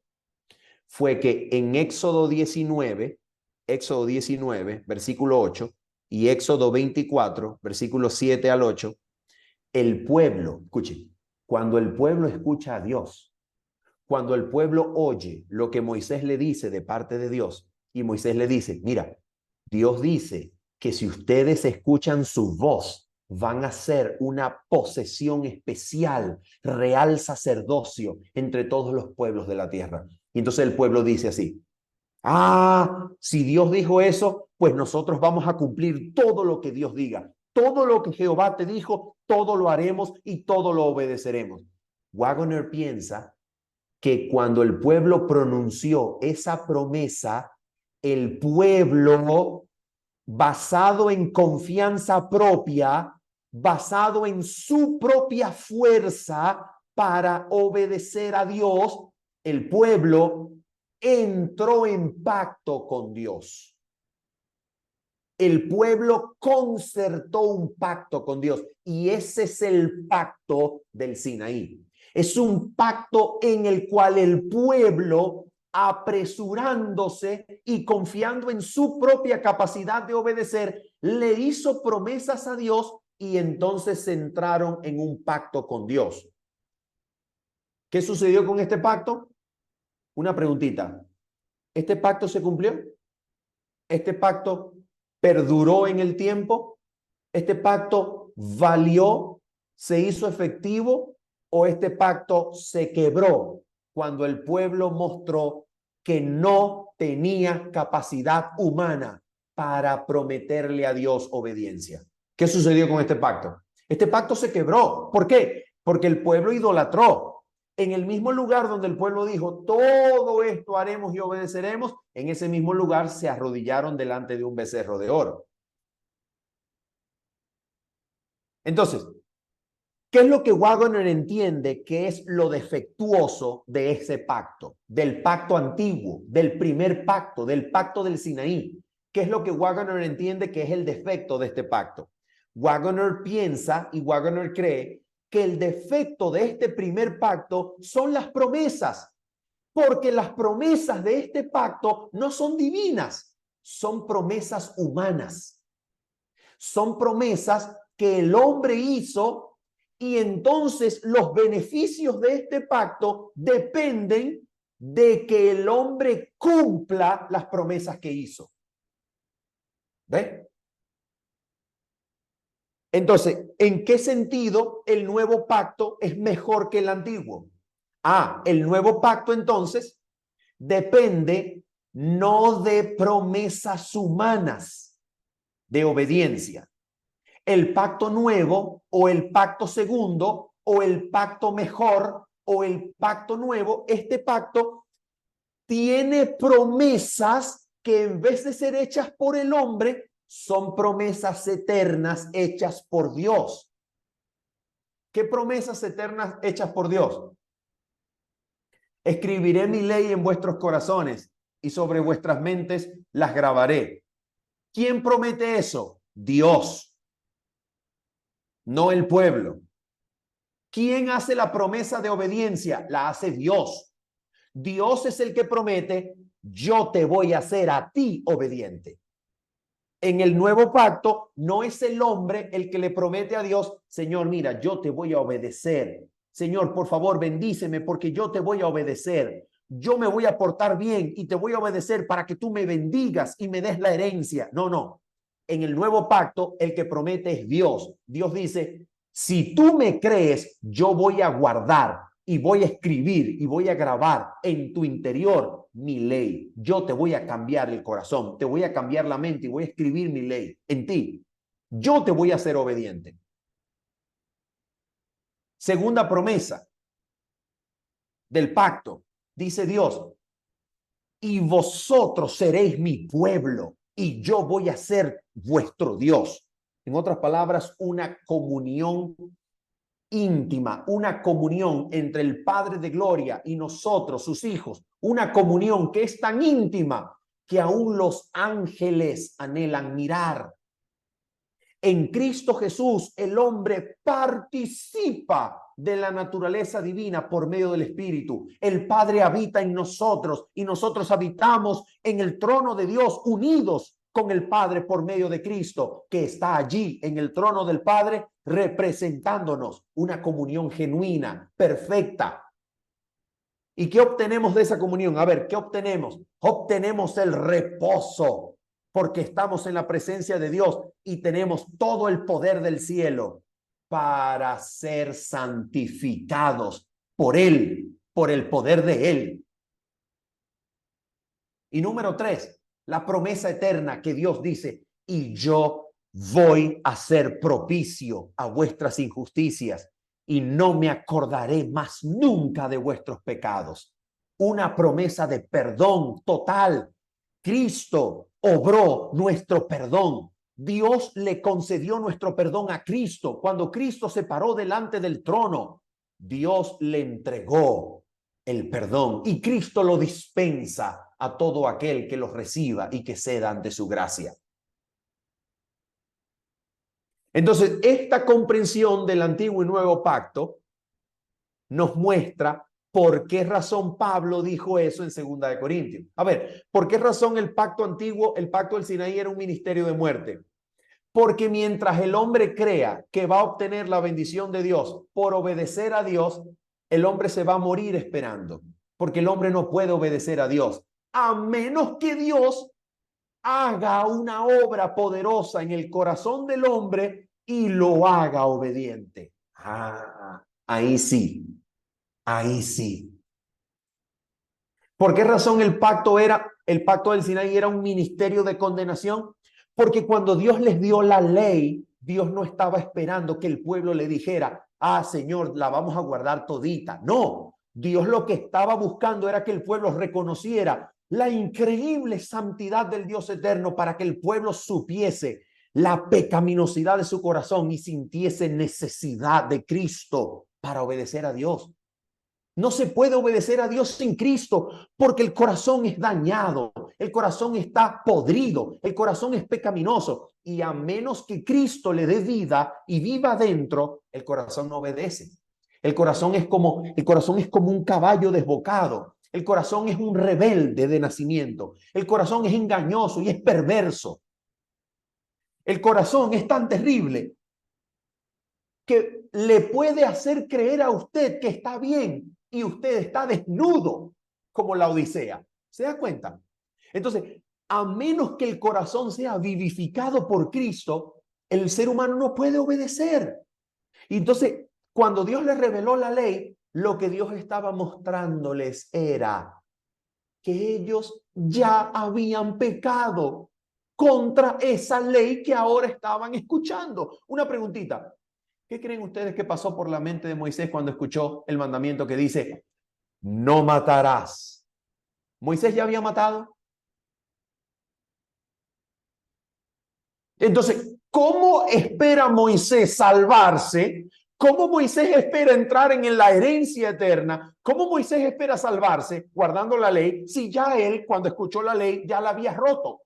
fue que en Éxodo 19, versículo 8, y Éxodo 24, versículos 7 al 8, el pueblo, escuchen, cuando el pueblo escucha a Dios, cuando el pueblo oye lo que Moisés le dice de parte de Dios, y Moisés le dice, mira, Dios dice que si ustedes escuchan su voz, van a ser una posesión especial, real sacerdocio entre todos los pueblos de la tierra. Y entonces el pueblo dice así, si Dios dijo eso, pues nosotros vamos a cumplir todo lo que Dios diga. Todo lo que Jehová te dijo, todo lo haremos y todo lo obedeceremos. Waggoner piensa que cuando el pueblo pronunció esa promesa, el pueblo, basado en confianza propia, basado en su propia fuerza para obedecer a Dios, el pueblo entró en pacto con Dios. El pueblo concertó un pacto con Dios y ese es el pacto del Sinaí. Es un pacto en el cual el pueblo, apresurándose y confiando en su propia capacidad de obedecer, le hizo promesas a Dios y entonces se entraron en un pacto con Dios. ¿Qué sucedió con este pacto? Una preguntita. ¿Este pacto se cumplió? ¿Este pacto perduró en el tiempo? ¿Este pacto valió, se hizo efectivo o este pacto se quebró cuando el pueblo mostró que no tenía capacidad humana para prometerle a Dios obediencia? ¿Qué sucedió con este pacto? Este pacto se quebró. ¿Por qué? Porque el pueblo idolatró. En el mismo lugar donde el pueblo dijo, todo esto haremos y obedeceremos, en ese mismo lugar se arrodillaron delante de un becerro de oro. Entonces, ¿qué es lo que Waggoner entiende que es lo defectuoso de ese pacto? Del pacto antiguo, del primer pacto, del pacto del Sinaí. ¿Qué es lo que Waggoner entiende que es el defecto de este pacto? Waggoner piensa y Waggoner cree que el defecto de este primer pacto son las promesas, porque las promesas de este pacto no son divinas, son promesas humanas. Son promesas que el hombre hizo y entonces los beneficios de este pacto dependen de que el hombre cumpla las promesas que hizo. ¿Ve? Entonces, ¿en qué sentido el nuevo pacto es mejor que el antiguo? El nuevo pacto entonces depende no de promesas humanas de obediencia. El pacto nuevo o el pacto segundo o el pacto mejor o el pacto nuevo, este pacto tiene promesas que en vez de ser hechas por el hombre, son promesas eternas hechas por Dios. ¿Qué promesas eternas hechas por Dios? Escribiré mi ley en vuestros corazones y sobre vuestras mentes las grabaré. ¿Quién promete eso? Dios, no el pueblo. ¿Quién hace la promesa de obediencia? La hace Dios. Dios es el que promete, yo te voy a hacer a ti obediente. En el nuevo pacto no es el hombre el que le promete a Dios, Señor, mira, yo te voy a obedecer. Señor, por favor, bendíceme porque yo te voy a obedecer. yo me voy a portar bien y te voy a obedecer para que tú me bendigas y me des la herencia. No, no. En el nuevo pacto, el que promete es Dios. Dios dice, si tú me crees, yo voy a guardar y voy a escribir y voy a grabar en tu interior mi ley. Yo te voy a cambiar el corazón, te voy a cambiar la mente y voy a escribir mi ley en ti. Yo te voy a ser obediente. Segunda promesa del pacto, dice Dios, y vosotros seréis mi pueblo y yo voy a ser vuestro Dios. En otras palabras, una comunión íntima, una comunión entre el Padre de Gloria y nosotros, sus hijos, una comunión que es tan íntima que aún los ángeles anhelan mirar. En Cristo Jesús, el hombre participa de la naturaleza divina por medio del Espíritu. El Padre habita en nosotros y nosotros habitamos en el trono de Dios, unidos con el Padre por medio de Cristo, que está allí en el trono del Padre, representándonos una comunión genuina, perfecta. ¿Y qué obtenemos de esa comunión? A ver, ¿qué obtenemos? Obtenemos el reposo, porque estamos en la presencia de Dios y tenemos todo el poder del cielo para ser santificados por Él, por el poder de Él. Y número 3, la promesa eterna que Dios dice, y yo voy a ser propicio a vuestras injusticias y no me acordaré más nunca de vuestros pecados. Una promesa de perdón total. Cristo obró nuestro perdón. Dios le concedió nuestro perdón a Cristo. Cuando Cristo se paró delante del trono, Dios le entregó el perdón y Cristo lo dispensa a todo aquel que los reciba y que ceda ante su gracia. Entonces, esta comprensión del antiguo y nuevo pacto nos muestra por qué razón Pablo dijo eso en 2 de Corintios. A ver, ¿por qué razón el pacto antiguo, el pacto del Sinaí era un ministerio de muerte? Porque mientras el hombre crea que va a obtener la bendición de Dios por obedecer a Dios, el hombre se va a morir esperando, porque el hombre no puede obedecer a Dios, a menos que Dios haga una obra poderosa en el corazón del hombre y lo haga obediente. Ahí sí, ahí sí. ¿Por qué razón el pacto del Sinaí era un ministerio de condenación? Porque cuando Dios les dio la ley, Dios no estaba esperando que el pueblo le dijera, Señor, la vamos a guardar todita. No, Dios lo que estaba buscando era que el pueblo reconociera la increíble santidad del Dios eterno para que el pueblo supiese la pecaminosidad de su corazón y sintiese necesidad de Cristo para obedecer a Dios. No se puede obedecer a Dios sin Cristo porque el corazón es dañado, el corazón está podrido, el corazón es pecaminoso y a menos que Cristo le dé vida y viva dentro, el corazón no obedece. El corazón es como un caballo desbocado. El corazón es un rebelde de nacimiento. El corazón es engañoso y es perverso. El corazón es tan terrible que le puede hacer creer a usted que está bien y usted está desnudo como la Odisea. ¿Se da cuenta? Entonces, a menos que el corazón sea vivificado por Cristo, el ser humano no puede obedecer. Y entonces, cuando Dios les reveló la ley, lo que Dios estaba mostrándoles era que ellos ya habían pecado contra esa ley que ahora estaban escuchando. Una preguntita. ¿Qué creen ustedes que pasó por la mente de Moisés cuando escuchó el mandamiento que dice, no matarás? ¿Moisés ya había matado? Entonces, ¿cómo espera Moisés salvarse? ¿Cómo Moisés espera entrar en la herencia eterna? ¿Cómo Moisés espera salvarse guardando la ley si ya él, cuando escuchó la ley, ya la había roto?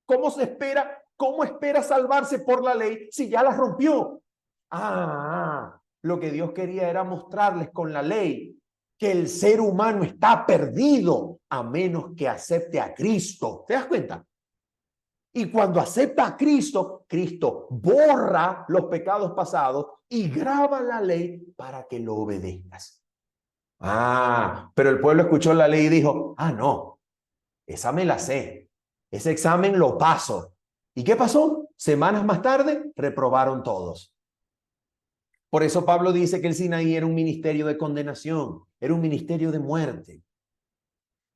¿Cómo espera salvarse por la ley si ya la rompió? Lo que Dios quería era mostrarles con la ley que el ser humano está perdido a menos que acepte a Cristo. ¿Te das cuenta? Y cuando acepta a Cristo, Cristo borra los pecados pasados y graba la ley para que lo obedezcas. Ah, pero el pueblo escuchó la ley y dijo, ah, no, esa me la sé. Ese examen lo paso. ¿Y qué pasó? Semanas más tarde, reprobaron todos. Por eso Pablo dice que el Sinaí era un ministerio de condenación, era un ministerio de muerte.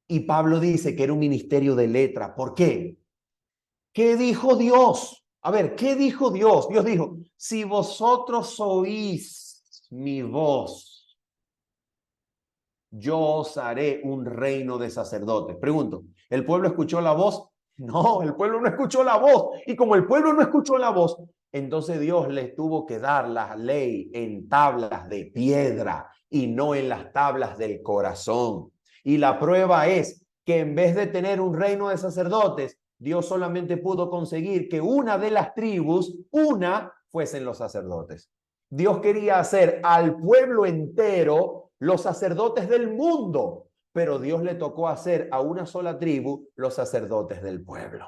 Y Pablo dice que era un ministerio de letra. ¿Por qué? ¿Qué dijo Dios? A ver, ¿qué dijo Dios? Dios dijo, si vosotros oís mi voz, yo os haré un reino de sacerdotes. Pregunto, ¿el pueblo escuchó la voz? No, el pueblo no escuchó la voz. Y como el pueblo no escuchó la voz, entonces Dios les tuvo que dar la ley en tablas de piedra y no en las tablas del corazón. Y la prueba es que en vez de tener un reino de sacerdotes, Dios solamente pudo conseguir que una de las tribus, fuesen los sacerdotes. Dios quería hacer al pueblo entero los sacerdotes del mundo, pero Dios le tocó hacer a una sola tribu los sacerdotes del pueblo.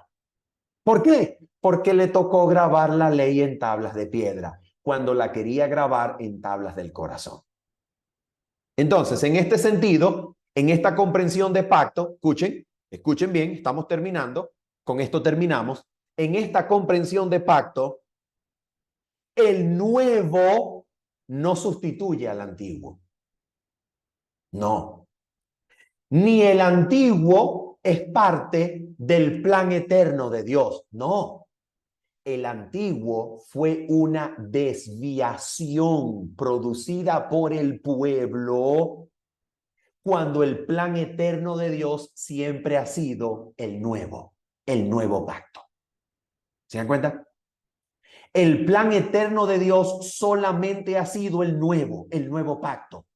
¿Por qué? Porque le tocó grabar la ley en tablas de piedra, cuando la quería grabar en tablas del corazón. Entonces, en este sentido, en esta comprensión de pacto, escuchen bien, estamos terminando, con esto terminamos, en esta comprensión de pacto, el nuevo no sustituye al antiguo. No. Ni el antiguo es parte del plan eterno de Dios. No. El antiguo fue una desviación producida por el pueblo cuando el plan eterno de Dios siempre ha sido el nuevo pacto. ¿Se dan cuenta? El plan eterno de Dios solamente ha sido el nuevo pacto.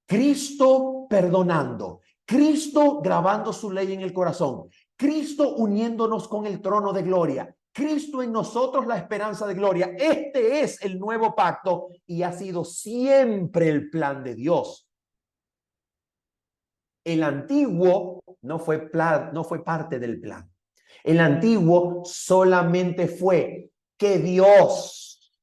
Cristo perdonando, Cristo grabando su ley en el corazón, Cristo uniéndonos con el trono de gloria, Cristo en nosotros la esperanza de gloria. Este es el nuevo pacto y ha sido siempre el plan de Dios. El antiguo no fue parte del plan. El antiguo solamente fue que Dios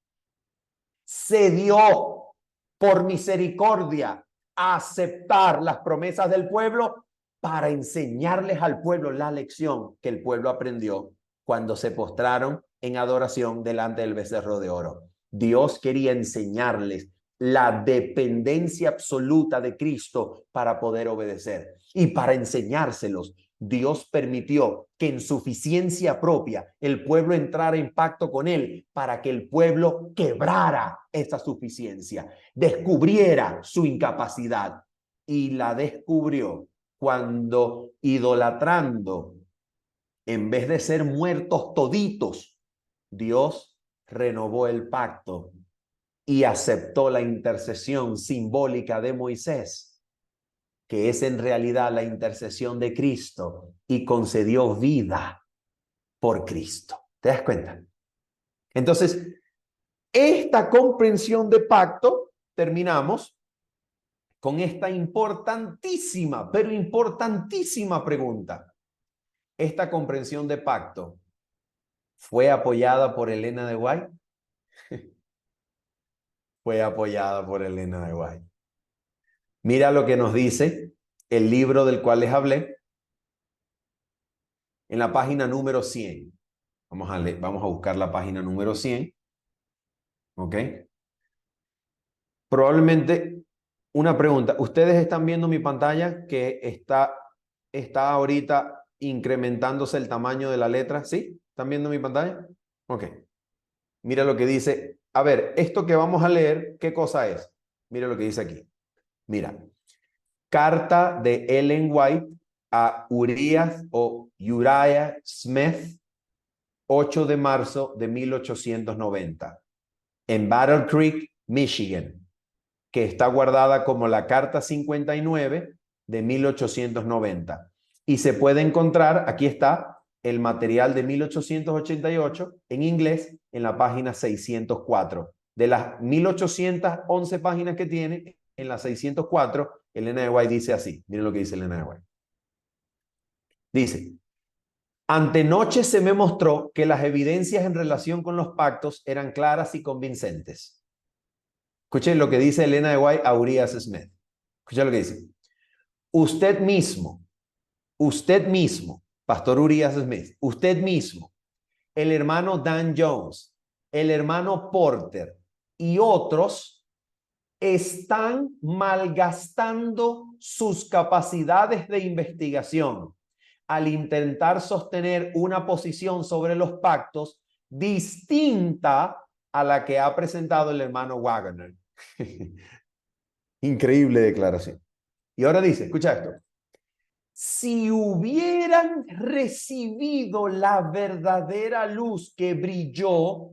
se dio por misericordia a aceptar las promesas del pueblo para enseñarles al pueblo la lección que el pueblo aprendió cuando se postraron en adoración delante del becerro de oro. Dios quería enseñarles la dependencia absoluta de Cristo para poder obedecer. Y para enseñárselos, Dios permitió que en suficiencia propia el pueblo entrara en pacto con él para que el pueblo quebrara esa suficiencia, descubriera su incapacidad. Y la descubrió cuando, idolatrando, en vez de ser muertos toditos, Dios renovó el pacto y aceptó la intercesión simbólica de Moisés, que es en realidad la intercesión de Cristo, y concedió vida por Cristo. ¿Te das cuenta? Entonces, esta comprensión de pacto, terminamos con esta importantísima, pero importantísima pregunta. ¿Esta comprensión de pacto fue apoyada por Elena de White? Fue apoyada por Elena de White. Mira lo que nos dice el libro del cual les hablé en la página número 100. Vamos a buscar la página número 100. ¿Ok? Probablemente una pregunta. ¿Ustedes están viendo mi pantalla que está ahorita incrementándose el tamaño de la letra? ¿Sí? ¿Están viendo mi pantalla? Ok. Mira lo que dice. A ver, esto que vamos a leer, ¿qué cosa es? Mira lo que dice aquí. Mira. Carta de Ellen White a Uriah Smith, 8 de marzo de 1890, en Battle Creek, Michigan, que está guardada como la Carta 59 de 1890. Y se puede encontrar, aquí está, el material de 1888 en inglés en la página 604. De las 1811 páginas que tiene, en la 604, Elena de White dice así. Miren lo que dice Elena de White. Dice: antenoche se me mostró que las evidencias en relación con los pactos eran claras y convincentes. Escuchen lo que dice Elena de White a Uriah Smith. Escucha lo que dice. Usted mismo, Pastor Urias Smith, usted mismo, el hermano Dan Jones, el hermano Porter y otros están malgastando sus capacidades de investigación al intentar sostener una posición sobre los pactos distinta a la que ha presentado el hermano Wagner. Increíble declaración. Y ahora dice, escucha esto. Si hubieran recibido la verdadera luz que brilló,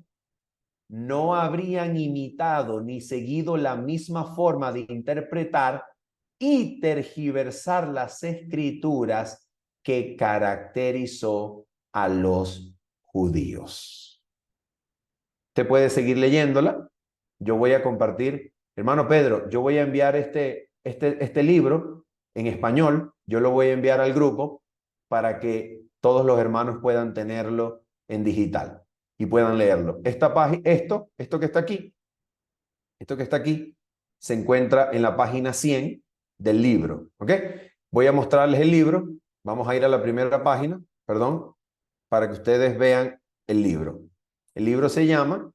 no habrían imitado ni seguido la misma forma de interpretar y tergiversar las escrituras que caracterizó a los judíos. Usted puede seguir leyéndola. Yo voy a compartir. Hermano Pedro, yo voy a enviar este libro en español. Yo lo voy a enviar al grupo para que todos los hermanos puedan tenerlo en digital y puedan leerlo. Esta página, esto que está aquí, se encuentra en la página 100 del libro. ¿Ok? Voy a mostrarles el libro. Vamos a ir a la primera página, perdón, para que ustedes vean el libro. El libro se llama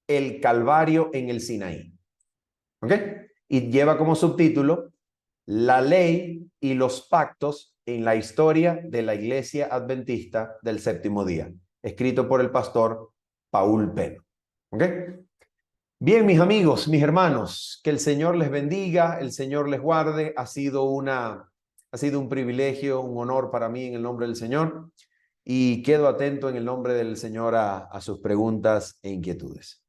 El Calvario en el Sinaí. ¿Ok? Y lleva como subtítulo La ley y los pactos en la historia de la Iglesia Adventista del Séptimo Día, escrito por el pastor Paul Peno. ¿Ok? Bien, mis amigos, mis hermanos, que el Señor les bendiga, el Señor les guarde. Ha sido un privilegio, un honor para mí en el nombre del Señor, y quedo atento en el nombre del Señor a sus preguntas e inquietudes.